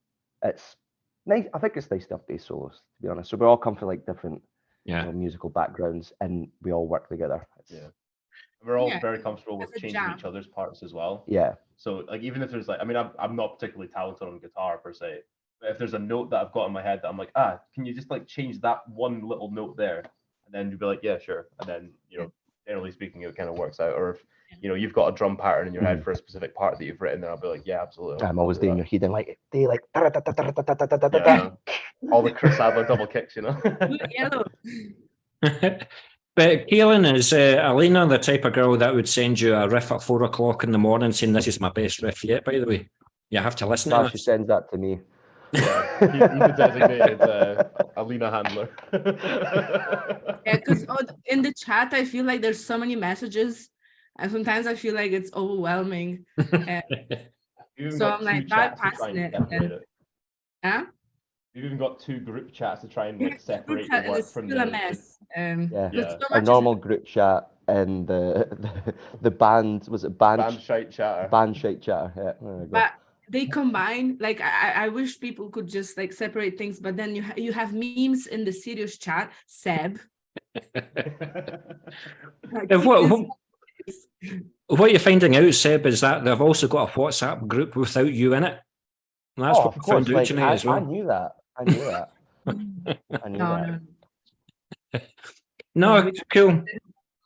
it's nice. I think it's nice to have bass solos, to be honest. So we all come from like different, you Yeah. know, musical backgrounds, and we all work together. Yeah. We're all Yeah, very comfortable as with a changing jam. each other's parts as well. Yeah. So like even if there's like, I mean, I'm not particularly talented on guitar per se, but if there's a note that I've got in my head that I'm like, can you just like change that one little note there, and then you'd be like, yeah, sure, and then you know, generally speaking, it kind of works out. Or if you know you've got a drum pattern in your head for a specific part that you've written, then I'll be like, yeah, absolutely. I'm always doing your head and like they like Yeah, all the Chris Adler double kicks, you know. Blue, yellow. But Keelan, is Alina the type of girl that would send you a riff at 4 o'clock in the morning saying this is my best riff yet, by the way? You have to listen No, to she this. sends that to me. Yeah, he's the designated Alina handler. Yeah, because in the chat, I feel like there's so many messages, and sometimes I feel like it's overwhelming. You've even So got I'm two like chats to try bypassing and it. separate And, it. huh? You've even got two group chats to try and Yeah, like it's a group separate chat the and work it's from still a the mess. Yeah. There's Yeah. so A much normal group chat and the band, was it band shite chatter. band shite chatter? Yeah, there we go. but they combine. Like I wish people could just like separate things, but then you have memes in the serious chat. Seb. Like, If keep what, this- what you're finding out, Seb, is that they've also got a WhatsApp group without you in it. And that's Oh, what of we course. found out Like tonight as I well. knew that. I knew that. I knew No, that. no. No, Which, cool.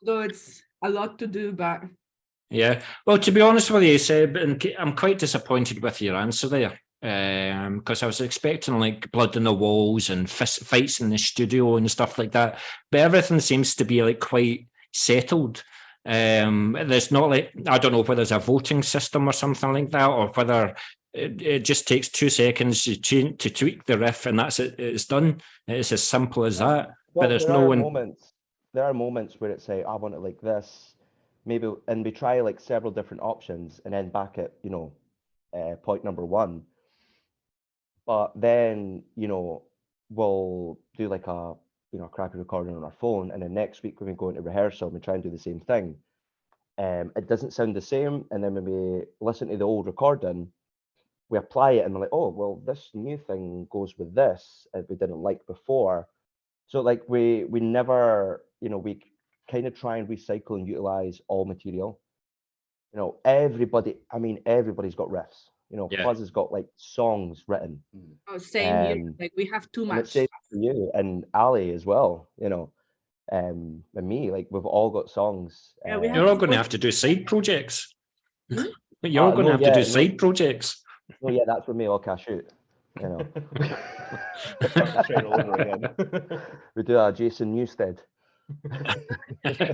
though it's a lot to do, but Yeah. Well, to be honest with you, Seb, and I'm quite disappointed with your answer there. Because I was expecting like blood on the walls and fist fights in the studio and stuff like that, but everything seems to be like quite settled. There's not like, I don't know whether there's a voting system or something like that, or whether it just takes 2 seconds to tweak the riff and that's it. It's done. It's as simple as that. Well, But there's there no are one. moments. There are moments where it's like I want it like this, maybe, and we try like several different options, and then back at point number one. But then we'll do like a crappy recording on our phone, and then next week when we go into rehearsal, we try and do the same thing. It doesn't sound the same, and then when we listen to the old recording, we apply it, and we're like, oh well, this new thing goes with this we didn't like before. So like we never, we kind of try and recycle and utilize all material. Everybody's got riffs. Yeah. Fuzz has got like songs written. same here. Like we have too And much. it's same for you and Ali as well, and me, like we've all got songs. Yeah, we have You're all going to have to do side projects. Hmm? You're all going to have to do no, side projects. Oh yeah, that's what me all cash out. Start the train all over again. We do a Jason Newsted.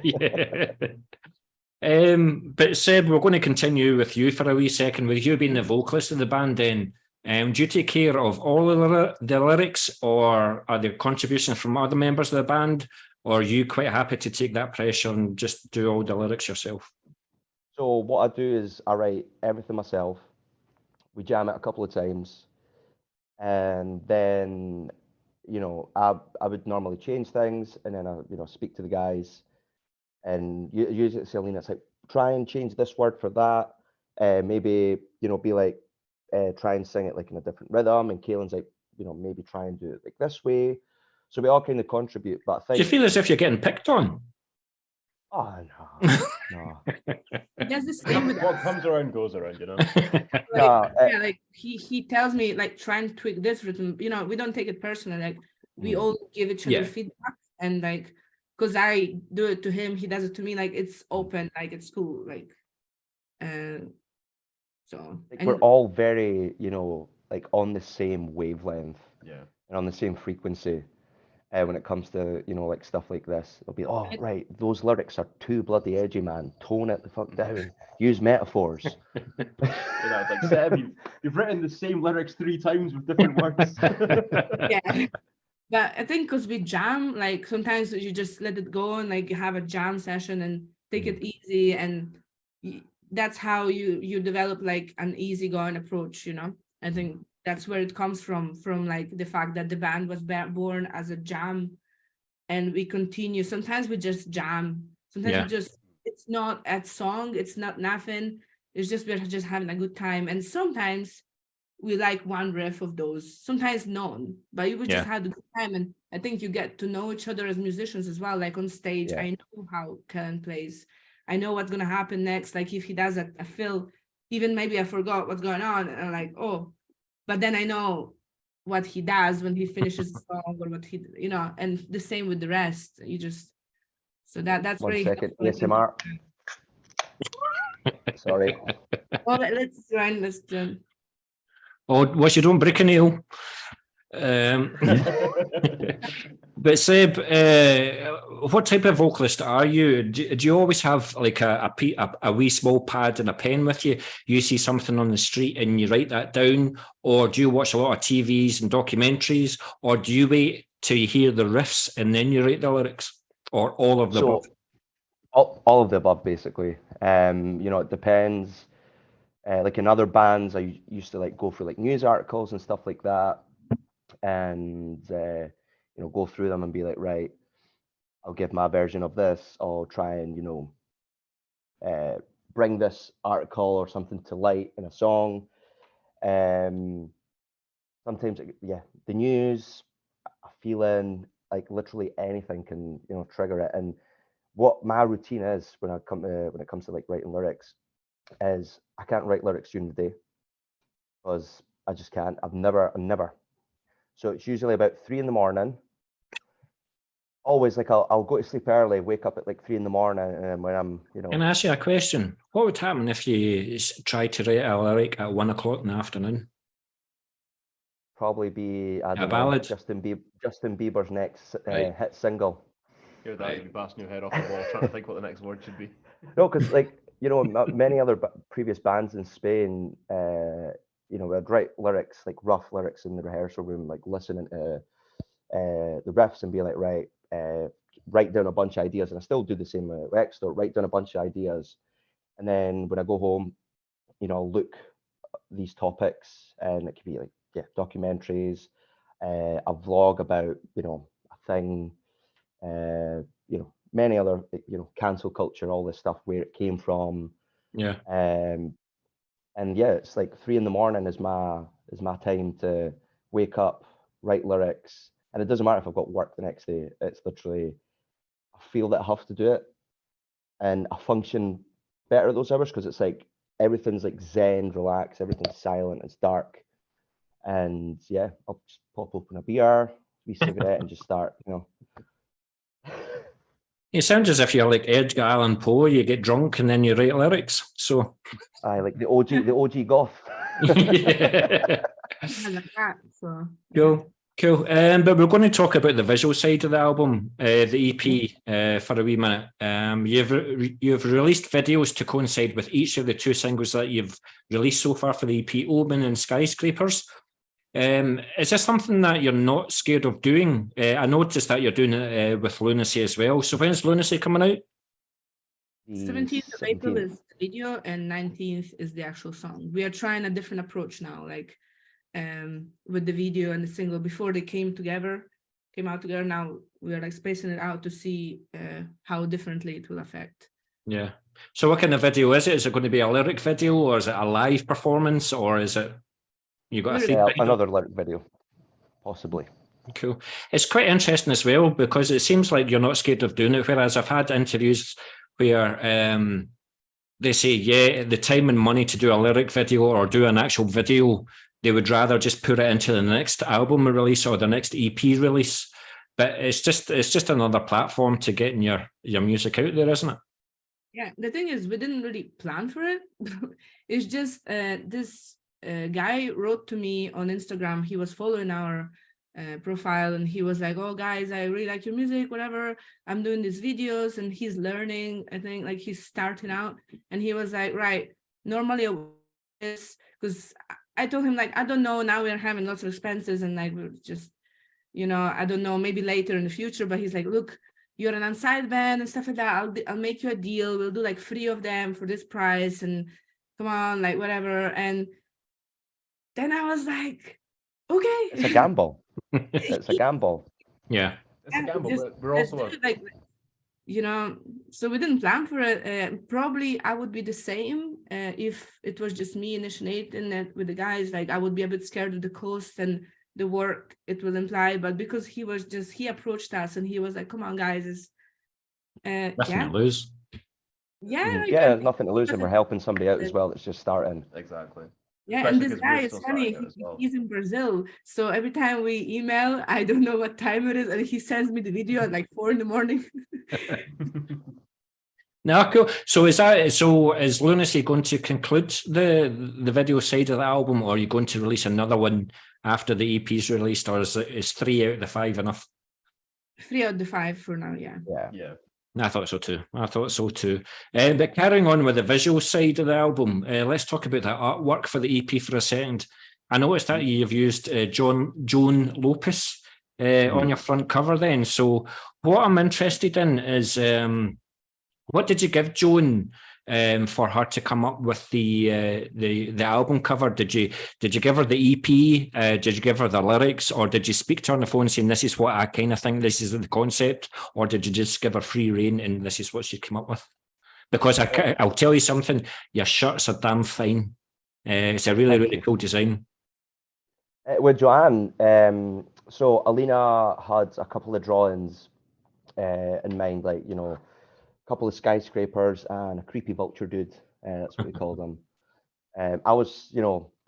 Yeah. But Seb, we're going to continue with you for a wee second. With you being the vocalist of the band, then, do you take care of all of the lyrics, or are there contributions from other members of the band, or are you quite happy to take that pressure and just do all the lyrics yourself? So what I do is I write everything myself. We jam it a couple of times, and then I would normally change things, and then I speak to the guys, and usually it's Selena. It's like, try and change this word for that. Maybe be like, try and sing it like in a different rhythm. And Kaelin's like, maybe try and do it like this way. So we all kind of contribute. But I think, Do you feel as if you're getting picked on? oh no. That's the same with What us. comes around goes around, Like, No, yeah, like he tells me like try and tweak this rhythm. We don't take it personally. Like we all give each other Yeah. feedback, and like because I do it to him, he does it to me. Like it's open, like it's cool. Like so like and we're all very like on the same wavelength Yeah. and on the same frequency. when it comes to, you know, like stuff like this. They'll be, oh, right, those lyrics are too bloody edgy, man. Tone it the fuck down. Use metaphors. It's like, Seb, you've written the same lyrics 3 times with different words. Yeah. But I think because we jam, like sometimes you just let it go and like you have a jam session and take it easy, and that's how you develop like an easygoing approach, you know. I think that's where it comes from like the fact that the band was born as a jam, and we continue. Sometimes we just jam. Sometimes we just, it's not a song, it's not nothing. It's just we're just having a good time, and sometimes we like one riff of those, sometimes none, but we just had a good time. And I think you get to know each other as musicians as well. Like on stage, I know how Kellen plays. I know what's gonna happen next. Like if he does a fill, even maybe I forgot what's going on, and I'm like, oh, but then I know what he does when he finishes the song, or what he, you know, and the same with the rest. You just, so that's 1 very second, helpful. ASMR. Sorry. Oh, let's join. Let's join. Oh, was you don't break a nail. But Seb, what type of vocalist are you? Do you always have like a wee small pad and a pen with you? You see something on the street and you write that down, or do you watch a lot of TVs and documentaries, or do you wait till you hear the riffs and then you write the lyrics, or all of the above? All of the above, basically. You know, it depends. Like in other bands, I used to like go through like news articles and stuff like that, and you know, go through them and be like, right, I'll give my version of this. I'll try and, you know, bring this article or something to light in a song. Sometimes, the news, a feeling, like literally anything can, you know, trigger it. And what my routine is when it comes to like writing lyrics is I can't write lyrics during the day because I just can't. I've never. So it's usually about 3 a.m. Always like I'll go to sleep early, wake up at like 3 a.m, and when I'm, you know. Can I ask you a question? What would happen if you try to write a lyric at 1 o'clock in the afternoon? Probably be, I don't know, ballad. Justin Bieber's next hit single. You're that, you'd be bashing your head off the wall trying to think what the next word should be. No, because like, you know, many other previous bands in Spain, you know, would write lyrics, like rough lyrics in the rehearsal room, like listening to the riffs and be like, right, write down a bunch of ideas. And I still do the same with Extort, write down a bunch of ideas. And then when I go home, you know, I'll look these topics, and it could be like, documentaries, a vlog about, you know, a thing, you know, many other, you know, cancel culture, all this stuff, where it came from. And it's like 3 a.m. is my time to wake up, write lyrics, and it doesn't matter if I've got work the next day. It's literally, I feel that I have to do it, and I function better at those hours because it's like everything's like zen, relaxed, everything's silent, it's dark, and I'll just pop open a beer, wee cigarette, and just start, you know. It sounds as if you're like Edgar Allan Poe. You get drunk and then you write lyrics. So I like the OG goth. Cool. But we're going to talk about the visual side of the album, the EP, for a wee minute. You've released videos to coincide with each of the 2 singles that you've released so far for the EP, Omen and Skyscrapers. Is this something that you're not scared of doing? I noticed that you're doing it with Lunacy as well. So when's Lunacy coming out? 17th of April is the video, and 19th is the actual song. We are trying a different approach now, like with the video and the single. Before they came out together. Now we are like spacing it out to see how differently it will affect. Yeah. So what kind of video is it? Is it going to be a lyric video, or is it a live performance, or is it you got another lyric video, possibly? Cool. It's quite interesting as well because it seems like you're not scared of doing it. Whereas I've had interviews where they say, the time and money to do a lyric video or do an actual video, they would rather just put it into the next album release or the next EP release. But it's just another platform to getting your music out there, isn't it? Yeah, the thing is, we didn't really plan for it. It's just this guy wrote to me on Instagram. He was following our profile, and he was like, "Oh, guys, I really like your music, whatever. I'm doing these videos," and he's learning. I think like he's starting out, and he was like, "Right, normally this," because I told him like, "I don't know. Now we're having lots of expenses, and like we're just, I don't know, maybe later in the future." But he's like, "Look, you're an unsigned band and stuff like that. I'll make you a deal. We'll do like 3 of them for this price, and come on, like whatever." And then I was like, "Okay." It's a gamble. It's a gamble. Yeah. It's a gamble, just but we're let's also do it, like, so we didn't plan for it. Probably I would be the same if it was just me initiating it with the guys. Like I would be a bit scared of the cost and the work it will imply, but because he approached us and he was like, "Come on, guys, it's Nothing yeah, to lose. like, Yeah, I there's mean, nothing to lose, and we're helping somebody out as well that's just starting. exactly. yeah." And Especially this 'cause guy we're is still funny. starting out as well. He's in Brazil, so every time we email, I don't know what time it is, and he sends me the video at like 4 a.m. No, cool. So is Lunacy going to conclude the video side of the album, or are you going to release another one after the EP's released, or is 3 out of the 5 enough? 3 out of the 5 for now, yeah. Yeah. I thought so too. But carrying on with the visual side of the album, let's talk about the artwork for the EP for a second. I noticed that you've used Joan Lopez on your front cover then. So what I'm interested in is what did you give Joan for her to come up with the album cover? Did you give her the EP? Did you give her the lyrics, or did you speak to her on the phone saying this is what I kind of think, this is the concept, or did you just give her free rein and this is what she came up with? Because I'll tell you something, your shirts are damn fine. It's a really, really cool design. With Joanne, so Alina had a couple of drawings in mind, like, a couple of skyscrapers and a creepy vulture dude. That's what we call them. I was,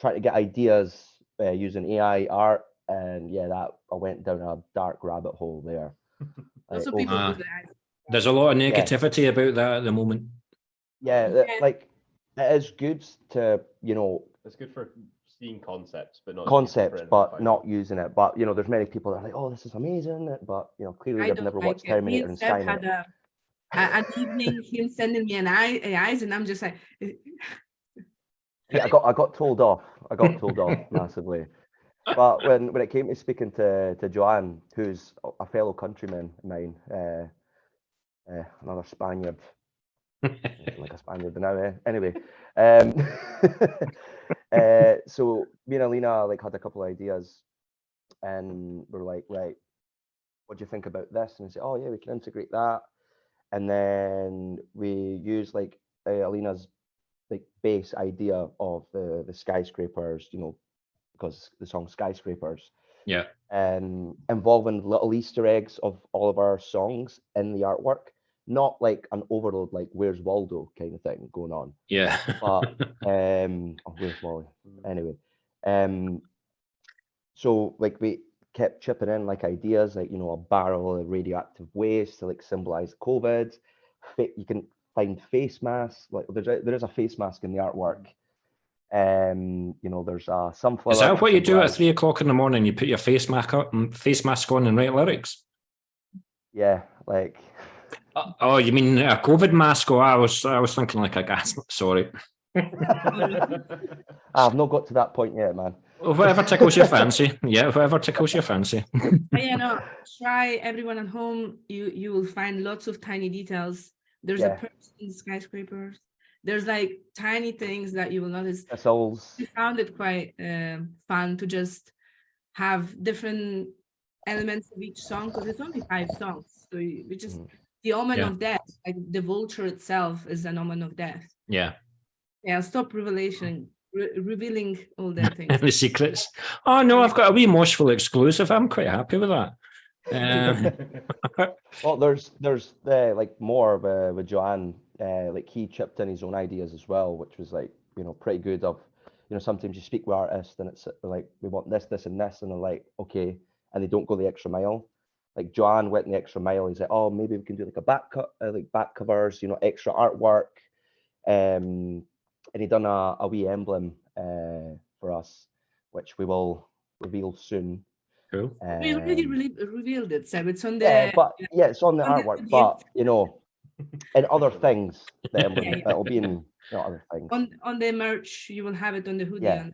trying to get ideas using AI art, and yeah, I went down a dark rabbit hole there. Also, people do that. There's a lot of negativity about that at the moment. Yeah, like it is good to, It's good for seeing concepts, but not using it. But there's many people that are like, "Oh, this is amazing," but clearly they've never watched Terminator and Seb Skynet. had an evening, him sending me an eyes, and I'm just like, yeah, I got told off. I got told off massively. But when it came to speaking to Joanne, who's a fellow countryman of mine, another Spaniard, like a Spaniard now. Anyway, so me and Alina had a couple of ideas, and we're like, right, what do you think about this? And I say, oh yeah, we can integrate that. And then we use Alina's base idea of the skyscrapers, because the song Skyscrapers. Yeah. And involving little Easter eggs of all of our songs in the artwork, not like an overload, like Where's Waldo kind of thing going on. Yeah. But Where's Wally? Anyway, so we kept chipping in ideas, a barrel of radioactive waste to symbolize COVID. You can find face masks. There is a face mask in the artwork. There's a sunflower. Is that what you do at 3 o'clock in the morning? You put your face mask on and write lyrics? Yeah, Oh, you mean a COVID mask? Oh, I was thinking like a gas. Sorry. I've not got to that point yet, man. Whatever tickles your fancy. Yeah, whatever tickles your fancy. Try, everyone at home. You will find lots of tiny details. There's a person in the skyscrapers. There's tiny things that you will notice. We found it quite fun to just have different elements of each song, because it's only 5 songs. So we just the omen of death, the vulture itself is an omen of death. Yeah. Yeah, stop revealing all the things. The secrets. Oh no, I've got a wee Moshville exclusive. I'm quite happy with that. Well, there's more with Joanne. He chipped in his own ideas as well, which was pretty good. Sometimes you speak with artists and it's we want this, this, and this, and they're like, okay, and they don't go the extra mile. Joanne went the extra mile. He's like, oh, maybe we can do a back covers, extra artwork. And he done a wee emblem for us, which we will reveal soon. Cool. We already revealed it, Seb. It's on the it's on the on the artwork. hoodie. But you know, in other things, Yeah. it'll be in other things. on the merch. You will have it on the hoodie. Yeah.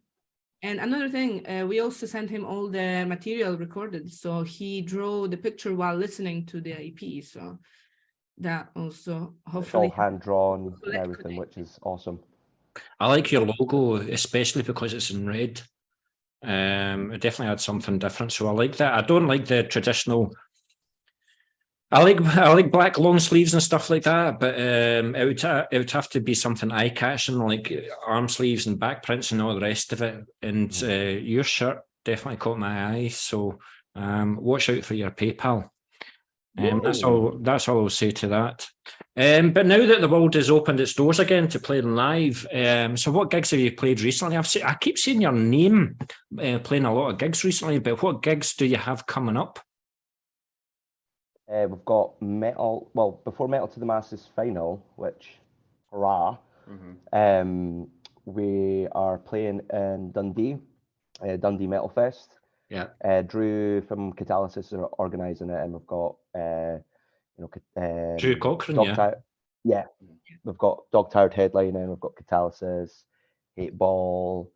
And another thing, we also sent him all the material recorded, so he drew the picture while listening to the EP. So that also It's all hopefully hand drawn and collect everything, which is awesome. I like your logo, especially because it's in red. It definitely had something different, so I like that. I don't like the traditional. I like black long sleeves and stuff like that, but it would have to be something eye catching, like arm sleeves and back prints and all the rest of it. And your shirt definitely caught my eye. So watch out for your PayPal. That's all I'll say to that. But now that the world has opened its doors again to playing live, so what gigs have you played recently? I keep seeing your name playing a lot of gigs recently, but what gigs do you have coming up? We've got Metal, well, before Metal to the Masses final, which, hurrah, we are playing in Dundee, Dundee Metal Fest. Yeah. Drew from Catalysis are organising it, and we've got, Drew Cochrane, we've got Dog Tired headlining, we've got Catalysis, Hate Ball,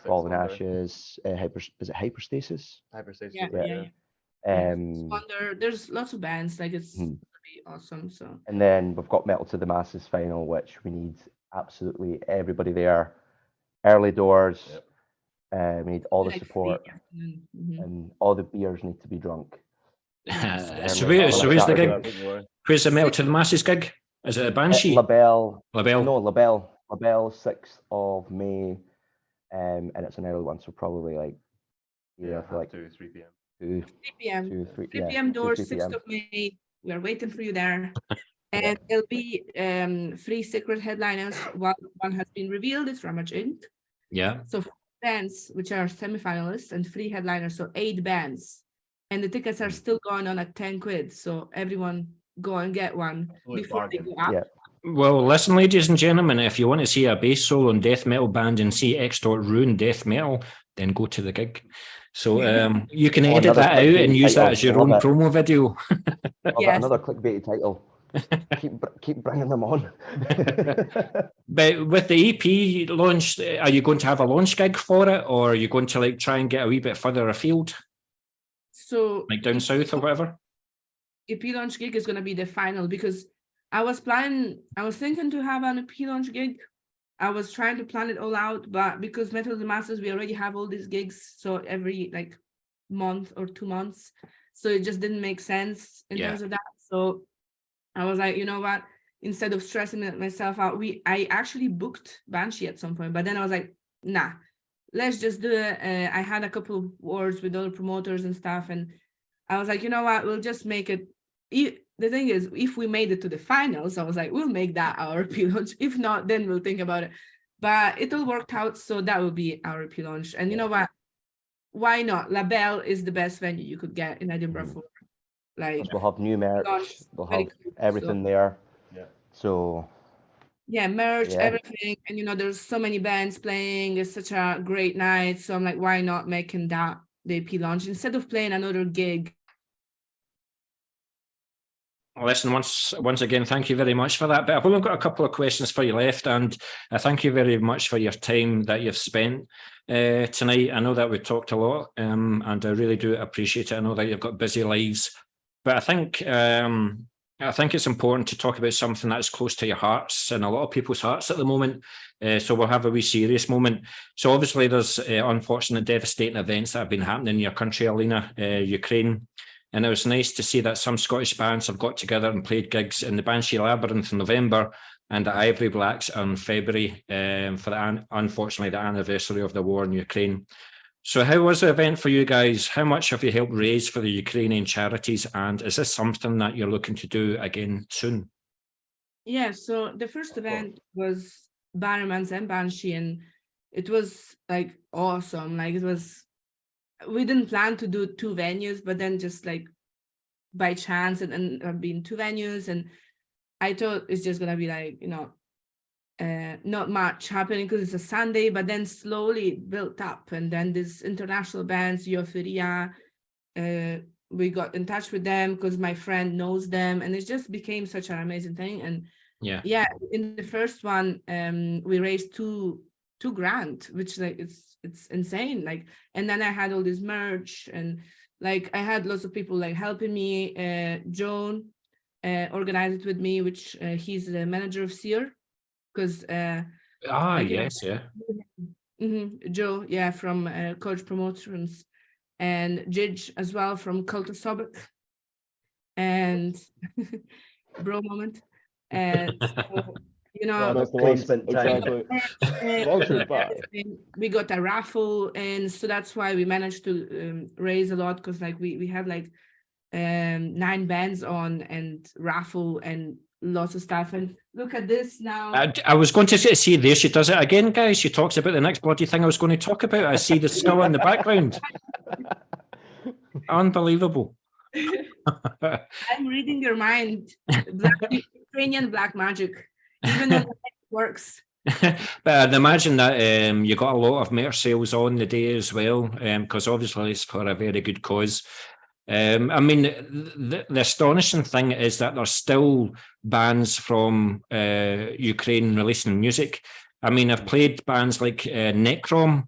Fallen Ashes, is it Hyperstasis? Hyperstasis. Yeah. Wonder, there's lots of bands, like it's gonna be awesome. So and then we've got Metal to the Masses final, which we need absolutely everybody there, early doors. We need all the support, and all the beers need to be drunk. So where's the gig? Where's the Metal to the Masses gig? Is it a Banshee? Labelle. Labelle. No, Labelle. Labelle, 6th of May, and it's an early one, so probably like for like 2, 3 p.m. 3 p.m. 2, 3, 3 p.m. doors, 3 6th of May. We are waiting for you there. And there'll be 3 secret headliners. One has been revealed, it's Ramage Inc. Yeah. So 4 bands, which are semifinalists, and 3 headliners, so 8 bands. And the tickets are still going on at 10 quid. So everyone go and get one before they go up. Yeah. Well, listen, ladies and gentlemen, if you want to see a bass solo and death metal band and see Extort ruin death metal, then go to the gig. So you can edit that out and use that as your own promo video. Yes. Another clickbaity title. keep bringing them on. But with the EP launch, are you going to have a launch gig for it, or are you going to like try and get a wee bit further afield? So like down south or whatever? EP launch gig is going to be the final, because I was thinking to have an EP launch gig. I was trying to plan it all out, but because Metal to the Masters, we already have all these gigs, so every like month or 2 months, so it just didn't make sense in terms of that. So I was like, you know what, instead of stressing myself out, I actually booked Banshee at some point, but then I was like, nah, let's just do it. I had a couple of words with other promoters and stuff, and I was like, you know what, we'll just make it. The thing is, if we made it to the finals, I was like, we'll make that our EP launch. If not, then we'll think about it. But it all worked out, so that will be our EP launch. And you know what? Why not? Labelle is the best venue you could get in Edinburgh for. Like, we'll have new merch. We'll have everything there. Yeah. So. Yeah, merch, everything. And you know, there's so many bands playing. It's such a great night. So I'm like, why not making that the EP launch instead of playing another gig? Listen, once again, thank you very much for that. But I've only got a couple of questions for you left, and I thank you very much for your time that you've spent tonight. I know that we talked a lot, and I really do appreciate it. I know that you've got busy lives, but I think it's important to talk about something that's close to your hearts and a lot of people's hearts at the moment. So we'll have a wee serious moment. So obviously there's unfortunate, devastating events that have been happening in your country, Alina, Ukraine. And it was nice to see that some Scottish bands have got together and played gigs in the Banshee Labyrinth in November and the Ivory Blacks in February for unfortunately the anniversary of the war in Ukraine. So how was the event for you guys? How much have you helped raise for the Ukrainian charities? And is this something that you're looking to do again soon? Yeah, so the first event was Bannerman's and Banshee, and it was like awesome. Like we didn't plan to do 2 venues, but then just like by chance and being 2 venues, and I thought it's just gonna be like, you know, not much happening because it's a Sunday, but then slowly it built up, and then these international bands, Euphoria, we got in touch with them because my friend knows them, and it just became such an amazing thing. And yeah, in the first one, we raised two grand, which like it's insane. Like, and then I had all this merch, and like I had lots of people like helping me. Joan organized it with me, which he's the manager of Sear, because yes, yeah. Joe, yeah, from Coach Promotions, and Jij as well from Cult of Sobek, and bro moment. So, you know, That's the one. placement time. Exactly. Sponsored by. we got a raffle, and so that's why we managed to raise a lot, because like we had like 9 bands on and raffle and lots of stuff. And look at this now. I was going to see there, she does it again, guys. She talks about the next bloody thing I was going to talk about. I see the skull in the background. Unbelievable. I'm reading your mind. Ukrainian black magic, even though it works. But I'd imagine that you got a lot of merch sales on the day as well, because obviously it's for a very good cause. I mean, the astonishing thing is that there's still bands from Ukraine releasing music. I mean, I've played bands like Necrom,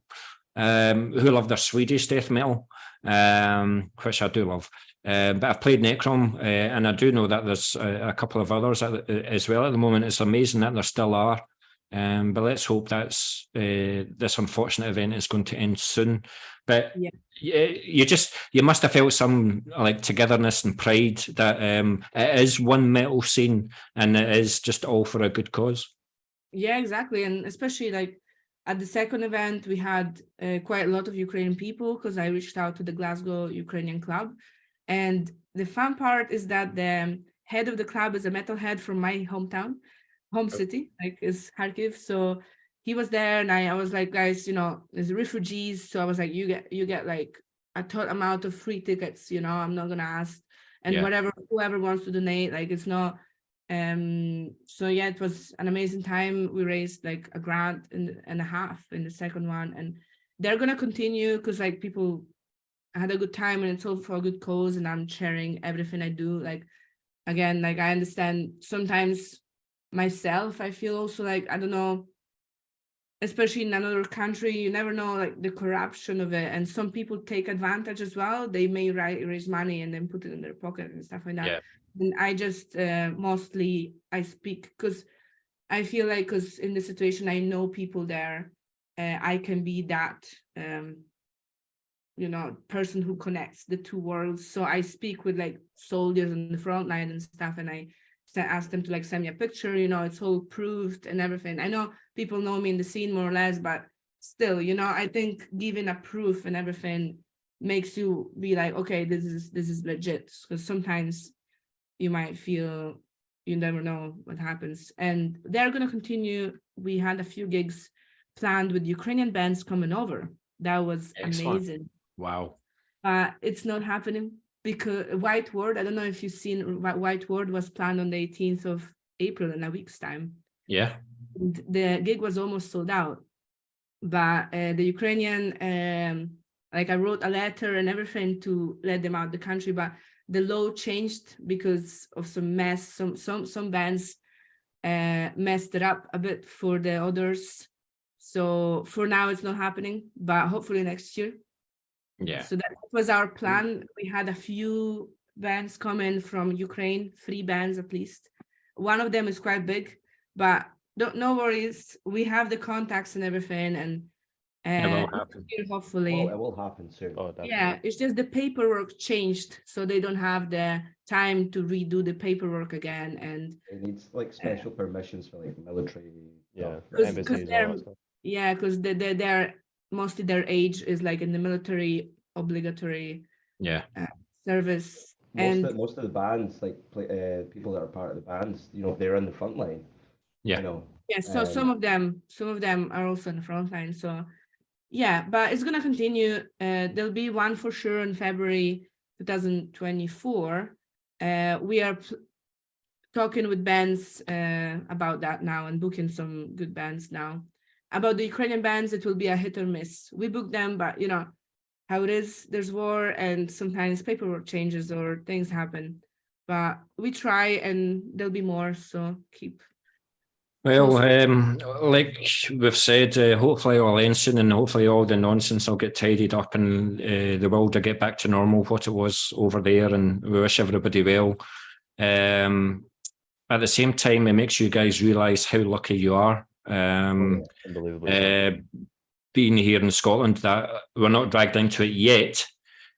who love their Swedish death metal, which I do love. But I've played Necrom, and I do know that there's a couple of others as well at the moment. It's amazing that there still are. But let's hope that's this unfortunate event is going to end soon. But you must have felt some like togetherness and pride that it is one metal scene and it is just all for a good cause. Yeah, exactly. And especially like at the second event, we had quite a lot of Ukrainian people, because I reached out to the Glasgow Ukrainian club. And the fun part is that the head of the club is a metalhead from my hometown, home city, like is Kharkiv. So he was there, and I was like, guys, you know, there's refugees. So I was like, you get like a total amount of free tickets, you know, I'm not gonna ask. And whoever wants to donate, like it's not. So yeah, it was an amazing time. We raised like $1.5 grand in the second one, and they're gonna continue because like people had a good time, and it's all for a good cause, and I'm sharing everything I do. Like, again, like I understand sometimes myself, I feel also like, I don't know, especially in another country, you never know like the corruption of it, and some people take advantage as well. They may raise money and then put it in their pocket and stuff like that. And I just mostly I speak because I feel like, because in the situation I know people there, I can be that you know, person who connects the two worlds. So I speak with like soldiers on the front line and stuff, and I ask them to like send me a picture, you know, it's all proved and everything. I know people know me in the scene more or less, but still, you know, I think giving a proof and everything makes you be like, okay, this is legit, because sometimes you might feel you never know what happens. And they're going to continue. We had a few gigs planned with Ukrainian bands coming over. That was amazing. Wow. It's not happening because White Word, I don't know if you've seen, White Word was planned on the 18th of April in a week's time. Yeah. And the gig was almost sold out. But the Ukrainian, like I wrote a letter and everything to let them out the country, but the law changed because of some mess. Some bands messed it up a bit for the others. So for now, it's not happening, but hopefully next year. Yeah. So that was our plan. We had a few bands coming from Ukraine, 3 bands at least. One of them is quite big, but no worries. We have the contacts and everything, and it will happen. Hopefully. It will happen soon. Yeah, it's just the paperwork changed, so they don't have the time to redo the paperwork again, and it needs like special permissions for like military. Because they're mostly their age is like in the military obligatory service. Most of the bands, like people that are part of the bands, you know, they're in the front line. Yeah. You know. Yeah. So some of them are also in the front line. So yeah, but it's gonna continue. There'll be one for sure in February 2024. We are talking with bands about that now and booking some good bands now. About the Ukrainian bands, it will be a hit or miss. We book them, but you know, how it is. There's war, and sometimes paperwork changes or things happen. But we try, and there'll be more. So keep. Well, Close. like we've said, hopefully all ends soon, and hopefully all the nonsense will get tidied up, and the world will get back to normal, what it was over there. And we wish everybody well. At the same time, it makes you guys realise how lucky you are. Unbelievably. So. Being here in Scotland, that we're not dragged into it yet,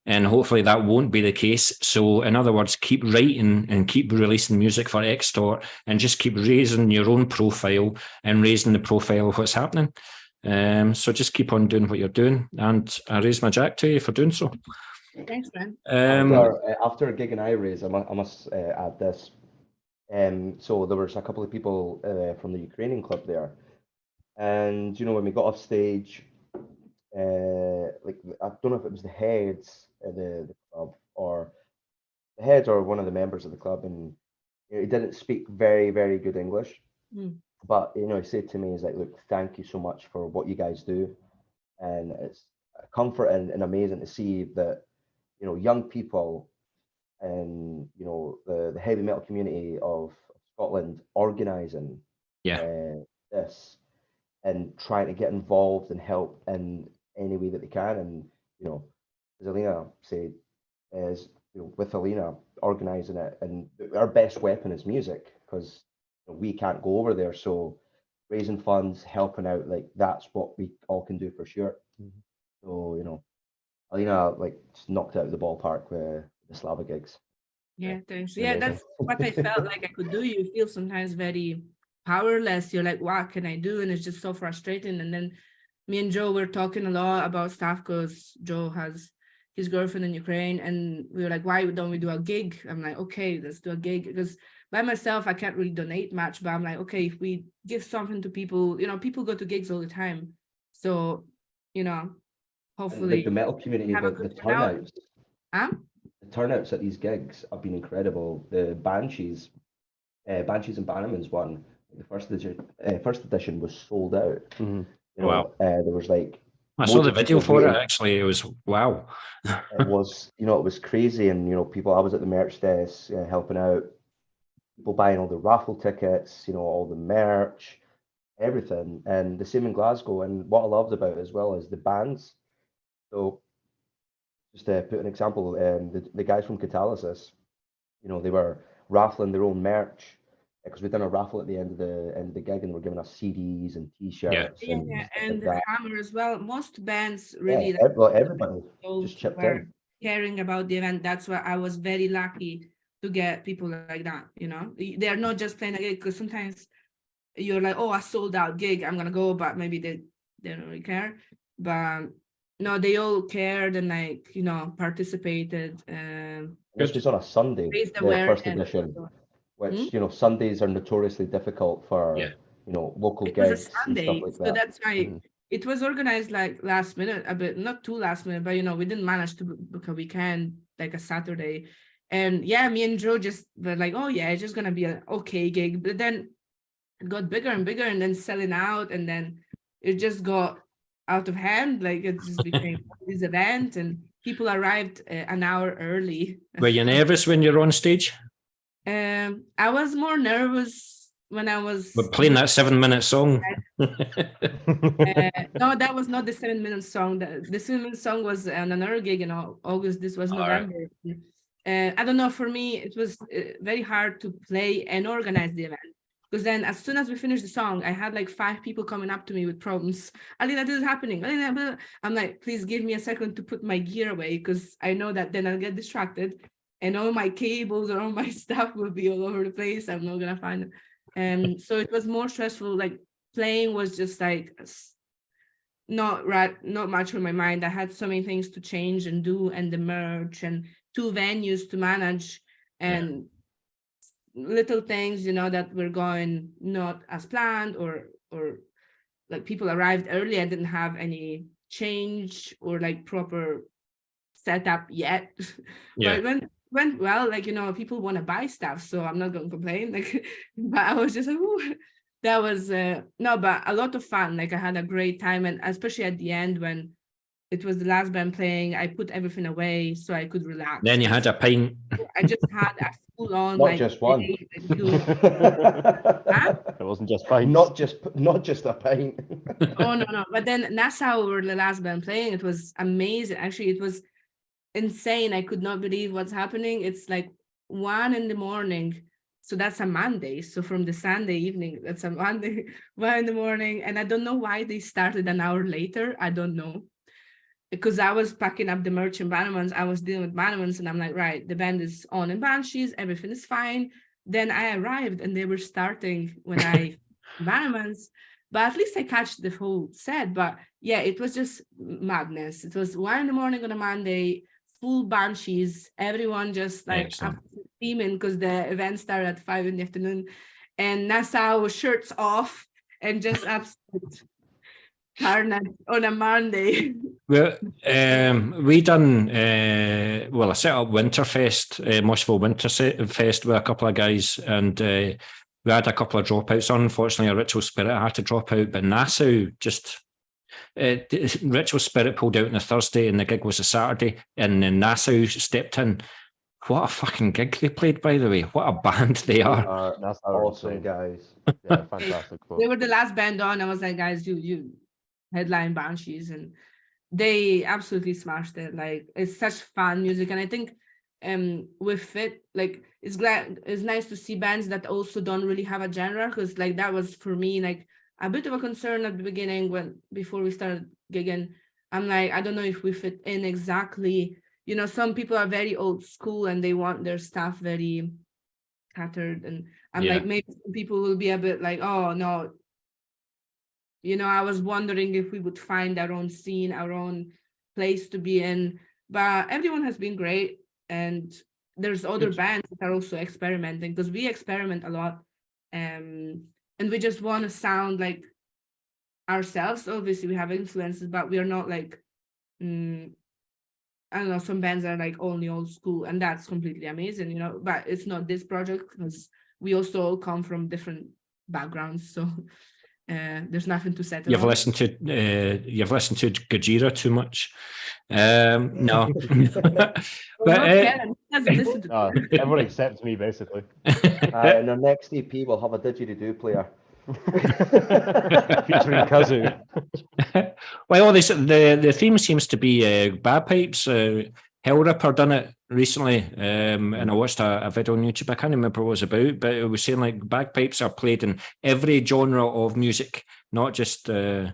and hopefully that won't be the case. So, in other words, keep writing and keep releasing music for Extort, and just keep raising your own profile and raising the profile of what's happening. So just keep on doing what you're doing, and I raise my jack to you for doing so. Thanks, man. After a gig in I-Raise, I must add this. So there was a couple of people from the Ukrainian club there, and when we got off stage, like I don't know if it was the heads of the club or the heads or one of the members of the club, and he didn't speak very, very good English. But he said to me, he's like, look, thank you so much for what you guys do, and it's comforting and amazing to see that young people and the heavy metal community of Scotland organising this and trying to get involved and help in any way that they can. And as Alina said, with Alina organising it, and our best weapon is music, because we can't go over there. So raising funds, helping out, like that's what we all can do for sure. So Alina just knocked it out of the ballpark with the Slava gigs. Yeah, thanks. Yeah, that's what I felt like I could do. You feel sometimes very powerless. You're like, what can I do? And it's just so frustrating. And then me and Joe were talking a lot about stuff, because Joe has his girlfriend in Ukraine, and we were like, why don't we do a gig? I'm like, okay, let's do a gig, because by myself I can't really donate much, but I'm like, okay, if we give something to people, people go to gigs all the time, so hopefully like the metal community, the turnouts. The turnouts at these gigs have been incredible. The Banshees and Bannerman's one, the first edition was sold out. Wow. There was like I saw the video for it actually. It was wow. It was it was crazy, and people. I was at the merch desk helping out, people buying all the raffle tickets, all the merch, everything, and the same in Glasgow. And what I loved about it as well is the bands. So just to put an example, the guys from Catalysis, they were raffling their own merch, because we'd done a raffle at the end of the gig, and we're giving us CDs and T-shirts. And the Hammer as well. Most bands really, everybody just chipped in, caring about the event. That's why I was very lucky to get people like that. They are not just playing a gig, because sometimes you're like, oh, a sold out gig, I'm gonna go, but maybe they don't really care. But no, they all cared and participated. This was on a Sunday, the first edition, which Sundays are notoriously difficult for local gigs and stuff like that. So that's why it was organized like last minute, a bit, not too last minute, but we didn't manage to book a weekend, like a Saturday. And me and Joe just were like, oh yeah, it's just gonna be an okay gig. But then it got bigger and bigger, and then selling out, and then it just got out of hand. Like it just became this event, and people arrived an hour early. Were you nervous when you're on stage? I was more nervous when I was playing that 7-minute song. No, that was not the 7-minute song. The 7-minute song was on another gig in August. This was November. I don't know, for me it was very hard to play and organize the event, because then as soon as we finished the song, I had like 5 people coming up to me with problems. Alina, this is happening. Alina, I'm like, please give me a second to put my gear away, because I know that then I'll get distracted and all my cables or all my stuff will be all over the place. I'm not gonna find it. And so it was more stressful. Like playing was just like not much on my mind. I had so many things to change and do, and the merch, and 2 venues to manage, and little things that were going not as planned, or like people arrived early. I didn't have any change or like proper setup yet. But went well, like people want to buy stuff, so I'm not going to complain. Like, but I was just like, ooh, that was no, but a lot of fun. Like I had a great time, and especially at the end when it was the last band playing. I put everything away so I could relax. Then you had a pint. I just had a full on Not like just one. day, like, doing. It wasn't just fine. Not just a pint. Oh no. But then Nassau were the last band playing. It was amazing. Actually, it was insane. I could not believe what's happening. It's like 1 a.m. So that's a Monday. So from the Sunday evening, that's a Monday, 1 a.m. And I don't know why they started an hour later. I don't know. Because I was packing up the merch in Bannerman's, I was dealing with Bannerman's, and I'm like, right, the band is on in Banshees, everything is fine. Then I arrived and they were starting when I Bannerman's, but at least I catch the whole set. But yeah, it was just madness. It was 1 a.m. on a Monday, full Banshees, everyone just like steaming because the event started at 5 p.m. and Nassau shirts off and just absolute carnage on a Monday. Well, we done, I set up Winterfest, Moshville Winterfest with a couple of guys, and we had a couple of dropouts. Unfortunately, a Ritual Spirit had to drop out, but Nassau just, Ritual Spirit pulled out on a Thursday and the gig was a Saturday, and then Nassau stepped in. What a fucking gig they played, by the way. What a band they are. That's Awesome guys. Yeah, fantastic. They were the last band on. I was like, guys, you headline Banshees, and they absolutely smashed it. Like, it's such fun music, and I think with it, like, it's nice to see bands that also don't really have a genre, because like that was for me like a bit of a concern at the beginning before we started gigging. I'm like, I don't know if we fit in exactly. You know, some people are very old school and they want their stuff very catered, and I'm like, maybe some people will be a bit like, oh no. You know, I was wondering if we would find our own scene, our own place to be in, but everyone has been great. And there's other bands that are also experimenting, because we experiment a lot. And we just want to sound like ourselves. Obviously, we have influences, but we are not like, I don't know, some bands are like only old school, and that's completely amazing, you know, but it's not this project, because we also come from different backgrounds. So there's nothing to settle. You've listened to Gojira too much. No, but everyone accepts me basically. In our next EP, we'll have a didgeridoo player featuring Kazoo. Well, the theme seems to be bagpipes. Hellripper done it recently, and I watched a video on YouTube. I can't remember what it was about, but it was saying like bagpipes are played in every genre of music, not just so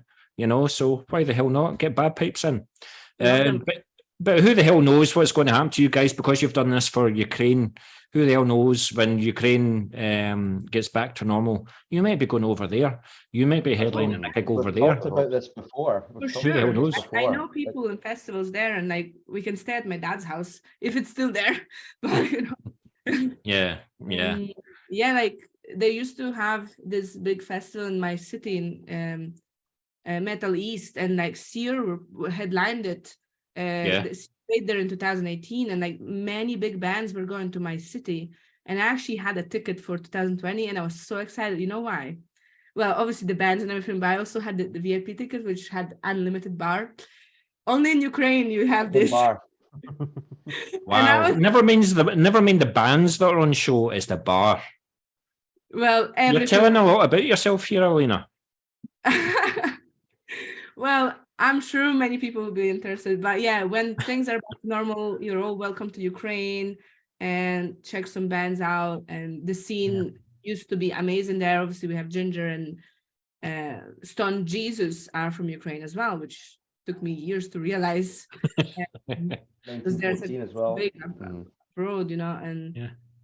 why the hell not get bagpipes in? But who the hell knows what's going to happen to you guys, because you've done this for Ukraine. Who the hell knows when Ukraine gets back to normal? You might be going over there. You might be headlining a gig over there. We've talked about this before. For sure. Who the hell knows? I know people in festivals there, and like we can stay at my dad's house if it's still there. But you know. Yeah. Like they used to have this big festival in my city in Metal East, and like Sear headlined it. They played there in 2018, and like many big bands were going to my city, and I actually had a ticket for 2020, and I was so excited. You know why? Well, obviously the bands and everything, but I also had the VIP ticket, which had unlimited bar. Only in Ukraine you have this. Bar. Wow. Never mind the bands that are on show, it's the bar. Well, you're telling a lot about yourself here, Alina. Well, I'm sure many people will be interested, but yeah, when things are back to normal, you're all welcome to Ukraine and check some bands out. And the scene used to be amazing there. Obviously, we have Ginger and Stone Jesus are from Ukraine as well, which took me years to realize. Because there's a as well. big road, you know,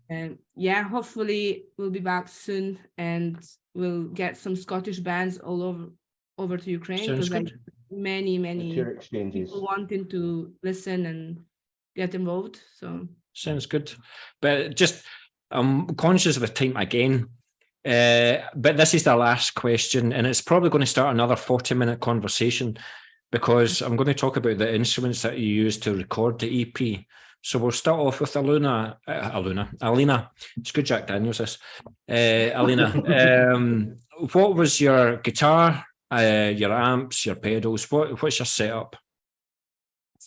and hopefully we'll be back soon, and we'll get some Scottish bands all over to Ukraine, because like many people wanting to listen and get involved. So sounds good. But just I'm conscious of the time again. But this is the last question, and it's probably going to start another 40-minute conversation, because I'm going to talk about the instruments that you use to record the EP. So we'll start off with Alina. It's good Jack Daniels this. Alina, what was your guitar, your amps, your pedals? What's your setup?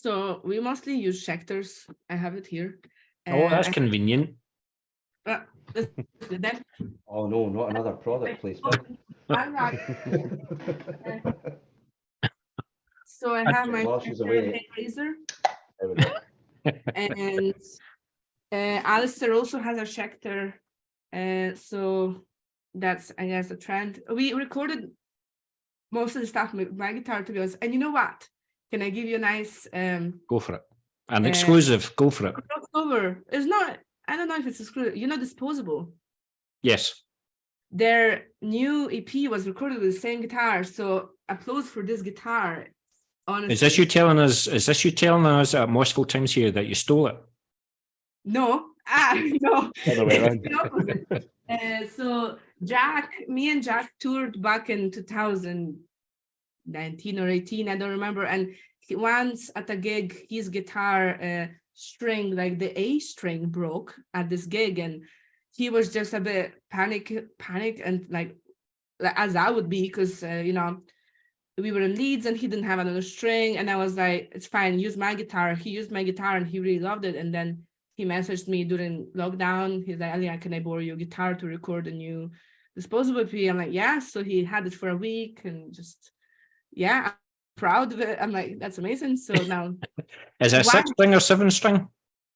So we mostly use Schecters. I have it here. Oh, that's I- convenient. that- Oh no, not another product placement. I'm right. So I have my While she's Schecter away. hair razor, There we go. and Alistair also has a Schecter. So that's, I guess, a trend. We recorded most of the stuff with my guitar, to be honest. And you know what? Can I give you a nice Go for it. An exclusive. Go for it. crossover? It's not, I don't know if it's exclusive. You know, Disposable. Yes. Their new EP was recorded with the same guitar. So applause for this guitar. Honestly. Is this you telling us? Is this you telling us at Moshville Times here that you stole it? No, no. Other way around. It's the opposite. So me and Jack toured back in 2019 or 18, I don't remember. And once at a gig, his guitar string, like the A string, broke at this gig, and he was just a bit panic, and like as I would be, because we were in Leeds and he didn't have another string, and I was like, it's fine, use my guitar. He used my guitar and he really loved it, and then he messaged me during lockdown. He's like, Alina, can I borrow your guitar to record a new Disposable EP? I'm like, yeah. So he had it for a week, and just, yeah, I'm proud of it. I'm like, that's amazing. So now Is it a 6-string or 7-string?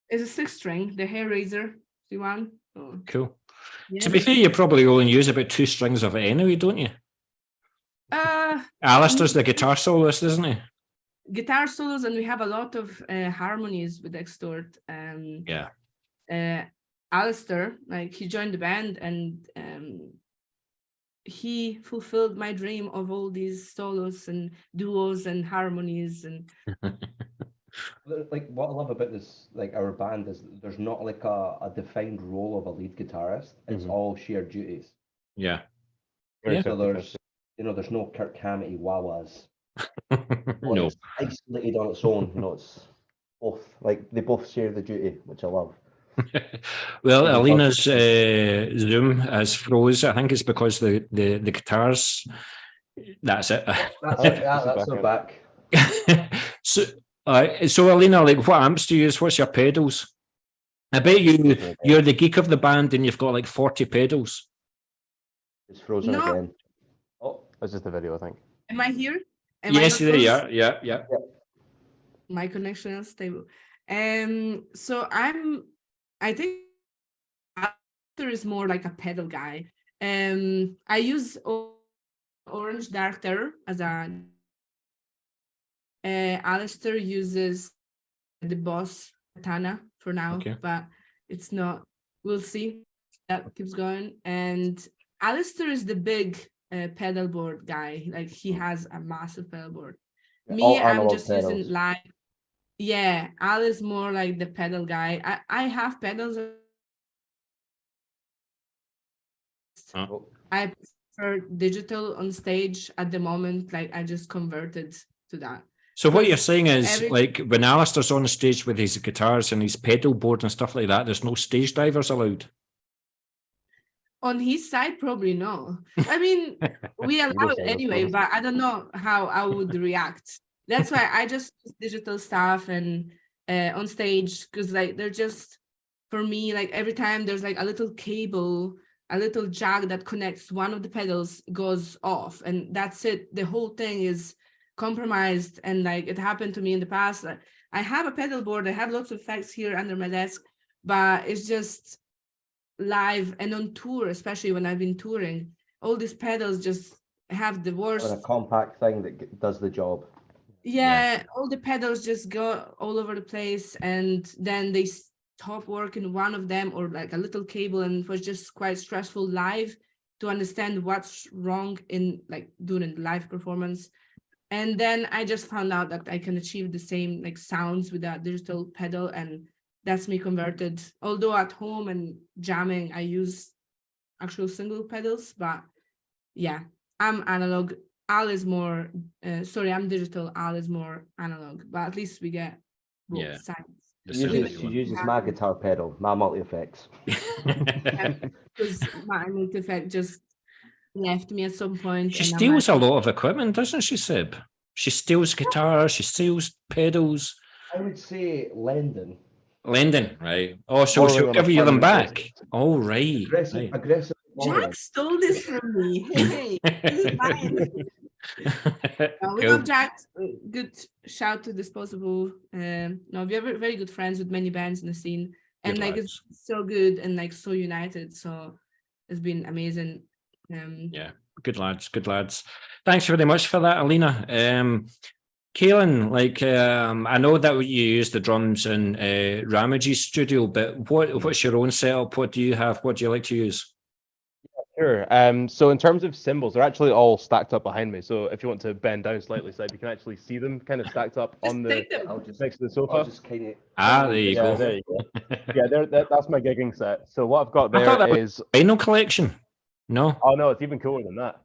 it's a 6-string, the hair razor C1. Oh, Cool. yeah. To be fair, you probably only use about 2 strings of it anyway, don't you? Alistair's the guitar soloist, isn't he? Guitar solos, and we have a lot of harmonies with Extort. Yeah. Alistair, like, he joined the band, and he fulfilled my dream of all these solos and duos and harmonies. And Like what I love about this, like our band, is there's not like a defined role of a lead guitarist. It's all shared duties. Yeah. Yeah. So there's no Kirk Hammett wah-wahs. No. It's isolated on its own. It's both, like, they both share the duty, which I love. Well, Alina's Zoom has froze. I think it's because the guitars. That's it. That's her back. So Alina, like, what amps do you use? What's your pedals? I bet you're the geek of the band and you've got like 40 pedals. It's frozen No. again. Oh, That's just the video, I think. am I here? Am I Yes, not frozen? yeah. My connection is stable. So I think Alistair is more like a pedal guy. I use Orange Dark Terror as a Alistair uses the Boss Katana for now, Okay. but it's not, we'll see. That keeps going. And Alistair is the big pedal board guy. Like, he has a massive pedal board. Me, all I'm analog just pedals. using live. Yeah, Al is more like the pedal guy. I have pedals. Oh. I prefer digital on stage at the moment. Like, I just converted to that. So what you're Because saying is, like, when Alistair's on the stage with his guitars and his pedal board and stuff like that, there's no stage divers allowed. On his side, probably no. I mean, we allow it anyway, but I don't know how I would react. That's why I just use digital stuff and on stage, because like they're just, for me, like every time there's like a little cable, a little jack that connects one of the pedals goes off, and that's it. The whole thing is compromised, and like it happened to me in the past. I have a pedal board, I have lots of effects here under my desk, but it's just live and on tour, especially when I've been touring, all these pedals just have the worst. A compact thing that does the job. Yeah, all the pedals just go all over the place, and then they stop working, one of them, or like a little cable, and it was just quite stressful live to understand what's wrong in like doing a live performance. And then I just found out that I can achieve the same like sounds with that digital pedal, and that's me converted. Although at home and jamming, I use actual single pedals, but yeah, I'm analog. Al is more, I'm digital. Al is more analog, but at least we get both sides. She uses my guitar pedal, my multi-effects. Because my multi-effect just left me at some point. She steals a lot of equipment, doesn't she, Seb? She steals guitars, she steals pedals. I would say lending. Lending, right? Oh, so Borrowing she'll on a give you them permanent back. basis. Oh, right. Aggressive, aggressive borrowing. Jack stole this from me. Hey, this is mine. We Cool. love Jack. Good shout to Disposable. No, we are very good friends with many bands in the scene, and Good like lads. it's so good and like so united. So it's been amazing. Yeah, good lads, good lads. Thanks very much for that, Alina. Kaelin, like I know that you use the drums in Ramage's studio, but what's your own setup? What do you have? What do you like to use? Sure. So in terms of cymbals, they're actually all stacked up behind me. So if you want to bend down slightly, Seb, you can actually see them kind of stacked up on the take them. I'll just, next to the I'll sofa. just kind of. There you Yeah, go. there you go. Yeah, that's my gigging set. So what I've got I thought there that is vinyl collection. No. oh no, it's even cooler than that.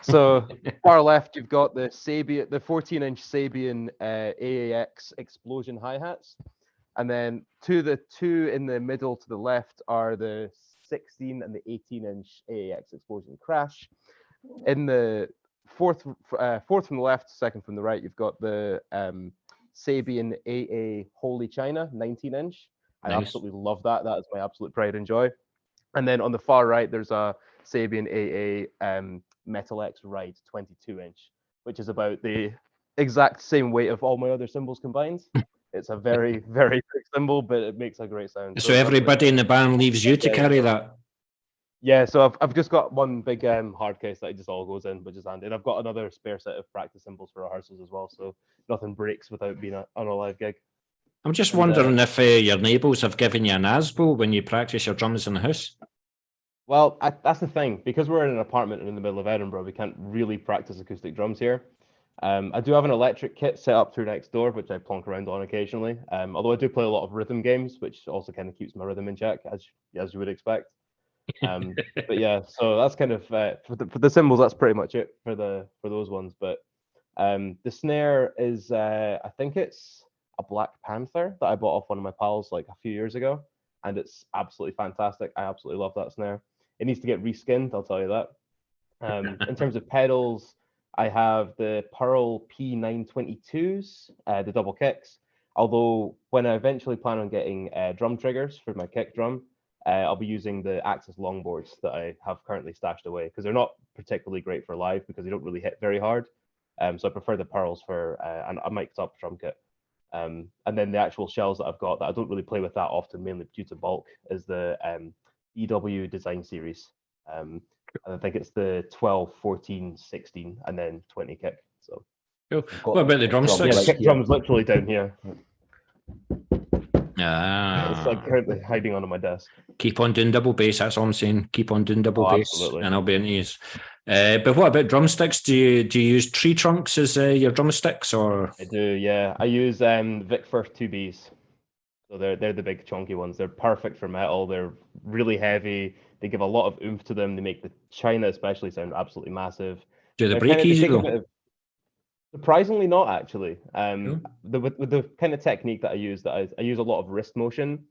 So far left, you've got the Sabian, the 14-inch Sabian AAX explosion hi-hats, and then the two in the middle to the left are the 16 and the 18-inch AAX explosion crash. In the fourth from the left, second from the right, you've got the Sabian AA Holy China 19-inch. I Nice. absolutely love that. That is my absolute pride and joy. And then on the far right, there's a Sabian AA Metal X Ride 22-inch, which is about the exact same weight of all my other cymbals combined. It's a very, very quick cymbal, but it makes a great sound. So everybody in the band leaves you to carry that. Yeah, so I've just got one big hard case that it just all goes in, which is handy. And I've got another spare set of practice cymbals for rehearsals as well, so nothing breaks without being on a live gig. I'm just And, wondering if your neighbours have given you an ASBO when you practice your drums in the house. Well, that's the thing. Because we're in an apartment in the middle of Edinburgh, we can't really practice acoustic drums here. I do have an electric kit set up through Extort, which I plonk around on occasionally. Although I do play a lot of rhythm games, which also kind of keeps my rhythm in check, as you would expect. But yeah, so that's kind of for the cymbals. That's pretty much it for those ones. But the snare is I think it's a Black Panther that I bought off one of my pals like a few years ago, and it's absolutely fantastic. I absolutely love that snare. It needs to get reskinned, I'll tell you that. In terms of pedals, I have the Pearl P922s, the double kicks. Although when I eventually plan on getting drum triggers for my kick drum, I'll be using the Axis longboards that I have currently stashed away because they're not particularly great for live because they don't really hit very hard. So I prefer the Pearls for a mic'd up drum kit. And then the actual shells that I've got that I don't really play with that often, mainly due to bulk, is the EW Design Series. And I think it's the 12, 14, 16, and then 20 kick. So cool. What about the drumsticks? Yeah, kick drum's literally down here. It's like Ah, currently hiding under my desk. keep on doing double bass. That's all I'm saying. Keep on doing double bass, Absolutely. and I'll be in these. But what about drumsticks? Do you use tree trunks as your drumsticks, or? I do, yeah. I use Vic Firth 2Bs. So they're the big chunky ones. They're perfect for metal. They're really heavy. They give a lot of oomph to them. They make the China especially sound absolutely massive. Do they break easy though? Surprisingly not actually. With the kind of technique that I use, I use a lot of wrist motion,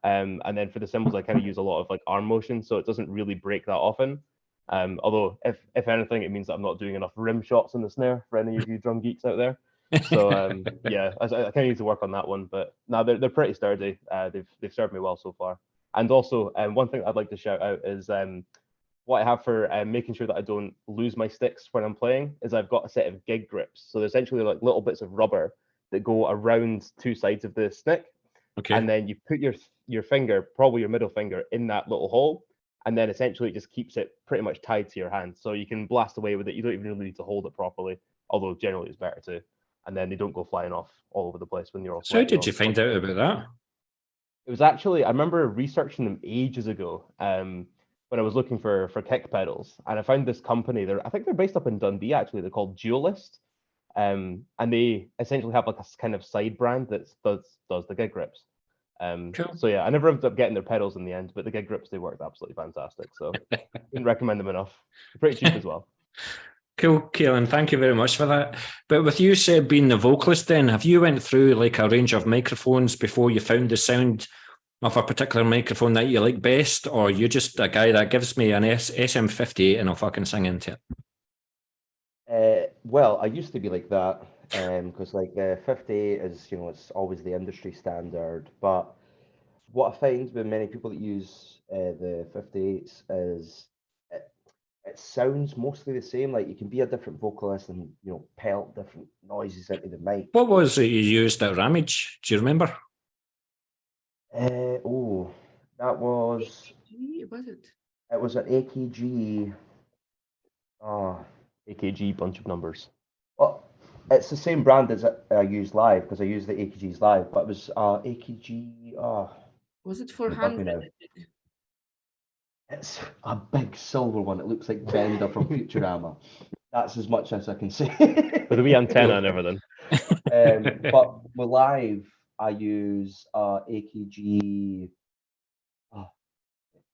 and then for the cymbals I kind of use a lot of like arm motion, so it doesn't really break that often. Although if anything, it means that I'm not doing enough rim shots on the snare for any of you drum geeks out there. So yeah, I kind of need to work on that one. But no, they're pretty sturdy. They've served me well so far. And also, one thing I'd like to shout out is what I have for making sure that I don't lose my sticks when I'm playing is I've got a set of gig grips. So they're essentially like little bits of rubber that go around two sides of the stick. Okay. And then you put your finger, probably your middle finger, in that little hole. And then essentially it just keeps it pretty much tied to your hand. So you can blast away with it. You don't even really need to hold it properly, although generally it's better to. And then they don't go flying off all over the place when you're all. So how did you find out about that? It was actually, I remember researching them ages ago. When I was looking for kick pedals, and I found this company. I think they're based up in Dundee. Actually, they're called Duelist, and they essentially have like a kind of side brand that does the gig grips. Cool. So yeah, I never ended up getting their pedals in the end, but the gig grips, they worked absolutely fantastic. So couldn't recommend them enough. They're pretty cheap as well. Cool, Kaelin, thank you very much for that. But with you, Seb, being the vocalist, then have you went through like a range of microphones before you found the sound of a particular microphone that you like best, or you just a guy that gives me an SM58 and I'll fucking sing into it? Well, I used to be like that. because like 58 is, you know, it's always the industry standard. But what I find with many people that use the 58s is it sounds mostly the same. Like you can be a different vocalist and, you know, pelt different noises into the mic. What was it you used at Ramage? Do you remember? Oh, that was Was it? it was an AKG. AKG bunch of numbers. Well, it's the same brand as I use live because I use the AKGs live, but it was AKG. Was it Gonna bug me 400? It's a big silver one. It looks like Bender from Futurama. That's as much as I can say. With a wee antenna and everything. But with live, I use AKG.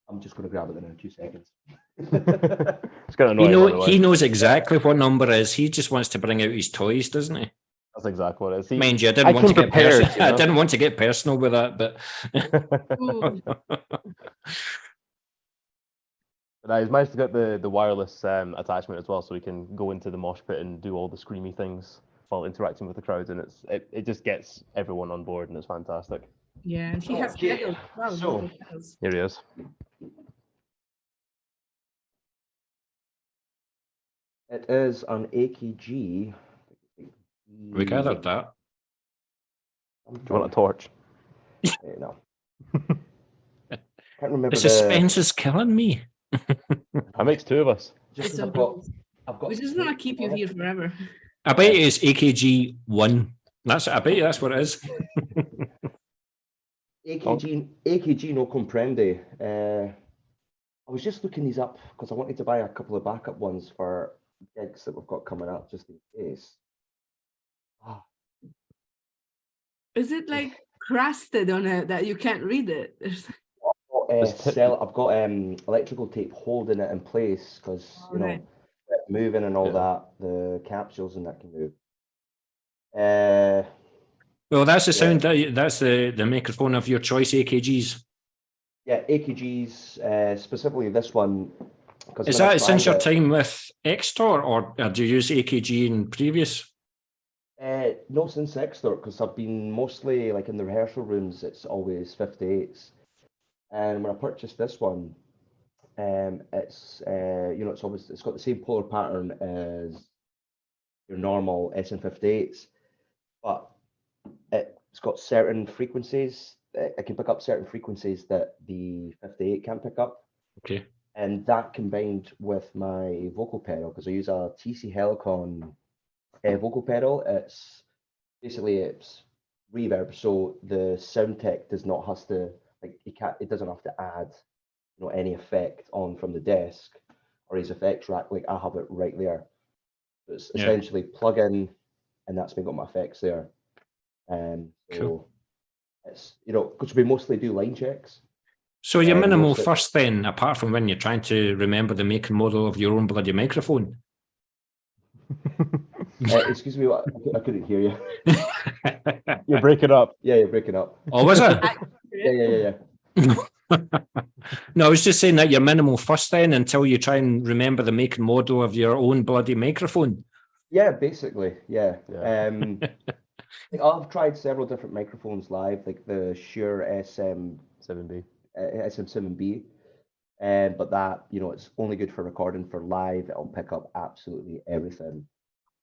I'm just going to grab it in 2 seconds. It's kind of annoying. by the way. He knows exactly what number it is. He just wants to bring out his toys, doesn't he? That's exactly what it is. See, Mind you, I didn't want to get prepared, personal. I didn't want to get personal with that, but Ooh, But he's managed to get the wireless attachment as well, so he can go into the mosh pit and do all the screamy things while interacting with the crowd, and it just gets everyone on board, and it's fantastic. yeah, and he has Okay, pedals. Wow, so- vocal pedals. Here he is. It is an AKG. we gathered that. Do you want a torch? No. Can't remember The suspense is killing me. That makes two of us. Just It's 'cause I've got. We just want to keep you here forever. I bet it is AKG 1. I bet you that's what it is. AKG no comprende. I was just looking these up because I wanted to buy a couple of backup ones for gigs that we've got coming up, just in case. Is it like crusted on it that you can't read it? I've got electrical tape holding it in place because you know, Alright. moving and all that, the capsules and that can move. Well, that's the sound. That's the microphone of your choice, AKGs. Yeah, AKGs, specifically this one. Is that since your time with Extort, or do you use AKG in previous? No, since Extort, because I've been mostly like in the rehearsal rooms. It's always 58s, and when I purchased this one, it's you know, it's got the same polar pattern as your normal SM58s, but it's got certain frequencies. It can pick up certain frequencies that the 58 can't pick up. Okay. And that combined with my vocal pedal, because I use a TC Helicon vocal pedal, it's reverb, so the sound tech does not have to, like, it doesn't have to add, you know, any effect on from the desk or his effects rack. Like, I have it right there. So it's essentially plug in, and that's me got my effects there. So cool. It's, you know, because we mostly do line checks. So your minimal first then, apart from when you're trying to remember the make and model of your own bloody microphone. Excuse me, I couldn't hear you. You're breaking up. Yeah, you're breaking up. Oh, was it? Yeah. No, I was just saying that your minimal first then until you try and remember the make and model of your own bloody microphone. Yeah, basically, yeah. I've tried several different microphones live, like the Shure SM7B, but that, you know, it's only good for recording. For live, it'll pick up absolutely everything.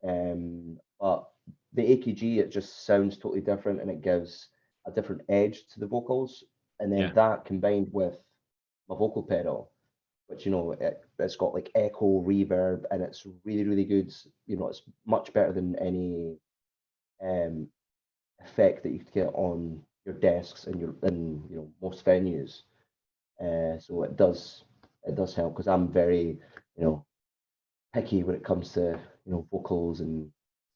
But the AKG, it just sounds totally different, and it gives a different edge to the vocals. And then that combined with my vocal pedal, which, you know, it's got like echo, reverb, and it's really, really good. You know, it's much better than any effect that you could get on your desks and you know, most venues. So it does help, because I'm very, you know, picky when it comes to, you know, vocals and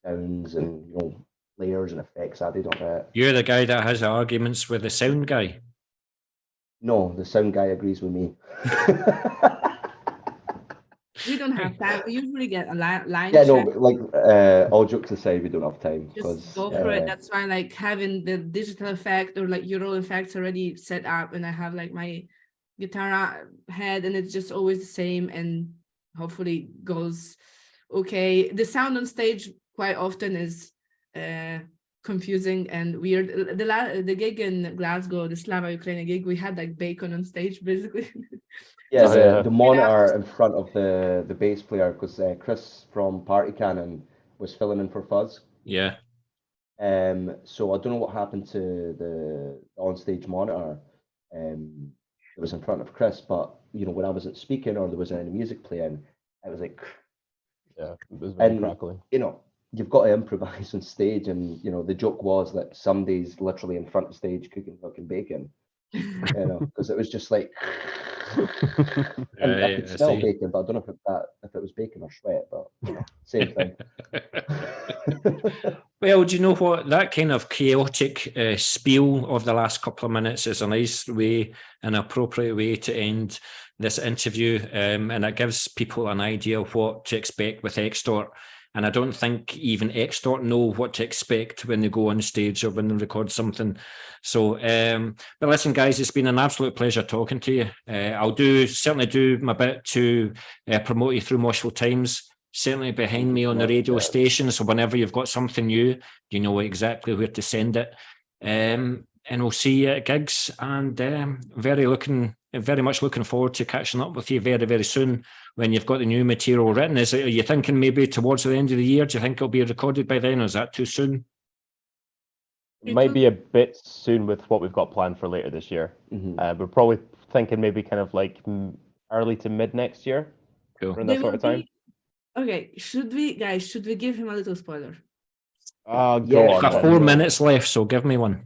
sounds and, you know, layers and effects added on it. You're the guy that has arguments with the sound guy. No, the sound guy agrees with me. We don't have time. We usually get a line Yeah, check. no, but like all jokes aside, we don't have time. Just go for it. That's why, like, having the digital effect or like your own effects already set up, and I have like my guitar head, and it's just always the same, and hopefully goes okay. The sound on stage quite often is confusing and weird. The gig in Glasgow, the Slava Ukraine gig, we had like bacon on stage basically. Yeah, Oh, yeah. the monitor in front of the bass player, because Chris from Party Cannon was filling in for Fuzz. Yeah. So I don't know what happened to the onstage monitor. It was in front of Chris, but when I wasn't speaking or there wasn't any music playing, it was like, Yeah, it was very and crackly. You've got to improvise on stage, and the joke was that somebody's literally in front of stage cooking fucking bacon, because it was just like, and I could I smell see. bacon, but I don't know if it was bacon or sweat, but same thing. Well, do you know what? That kind of chaotic spiel of the last couple of minutes is a nice way, an appropriate way to end this interview, and it gives people an idea of what to expect with Extort. And I don't think even Extort know what to expect when they go on stage or when they record something. So, but listen, guys, it's been an absolute pleasure talking to you. I'll certainly do my bit to promote you through Moshville Times. Certainly behind me on the radio station. So whenever you've got something new, you know exactly where to send it. And we'll see you at gigs. And very much looking forward to catching up with you very, very soon when you've got the new material written. Are you thinking maybe towards the end of the year? Do you think it'll be recorded by then, or is that too soon? It might be a bit soon with what we've got planned for later this year. We're probably thinking maybe kind of like early to mid next year. Cool. Around that sort of time. Okay, should we give him a little spoiler? Go Yeah, on. I've got 4 minutes left, so give me one.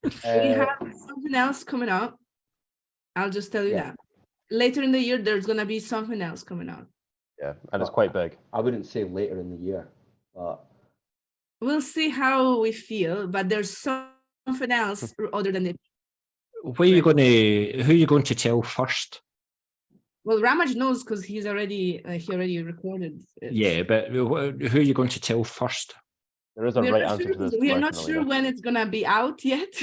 We have something else coming up. I'll just tell you that. Later in the year, there's going to be something else coming out. Yeah, and it's quite big. I wouldn't say later in the year, but we'll see how we feel, but there's something else other than it. Who are you going to tell first? Well, Ramaj knows because he already recorded it. Yeah, but who are you going to tell first? There is a right answer to this. We are not sure when it's gonna be out yet.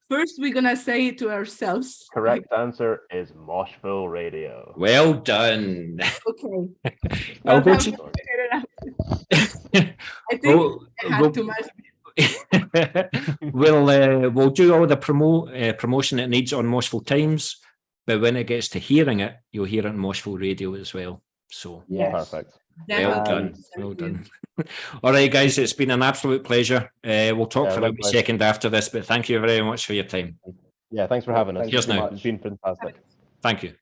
First, we're gonna say it to ourselves. Correct answer is Moshville Radio. Well done. Okay. I'll go to. I think I had too much. We'll do all the promotion it needs on Moshville Times, but when it gets to hearing it, you'll hear it on Moshville Radio as well. So Perfect. Well done. Well done. All right, guys, it's been an absolute pleasure. We'll talk for a second after this, but thank you very much for your time. Yeah, thanks for having us. Cheers now. It's been fantastic. Thank you.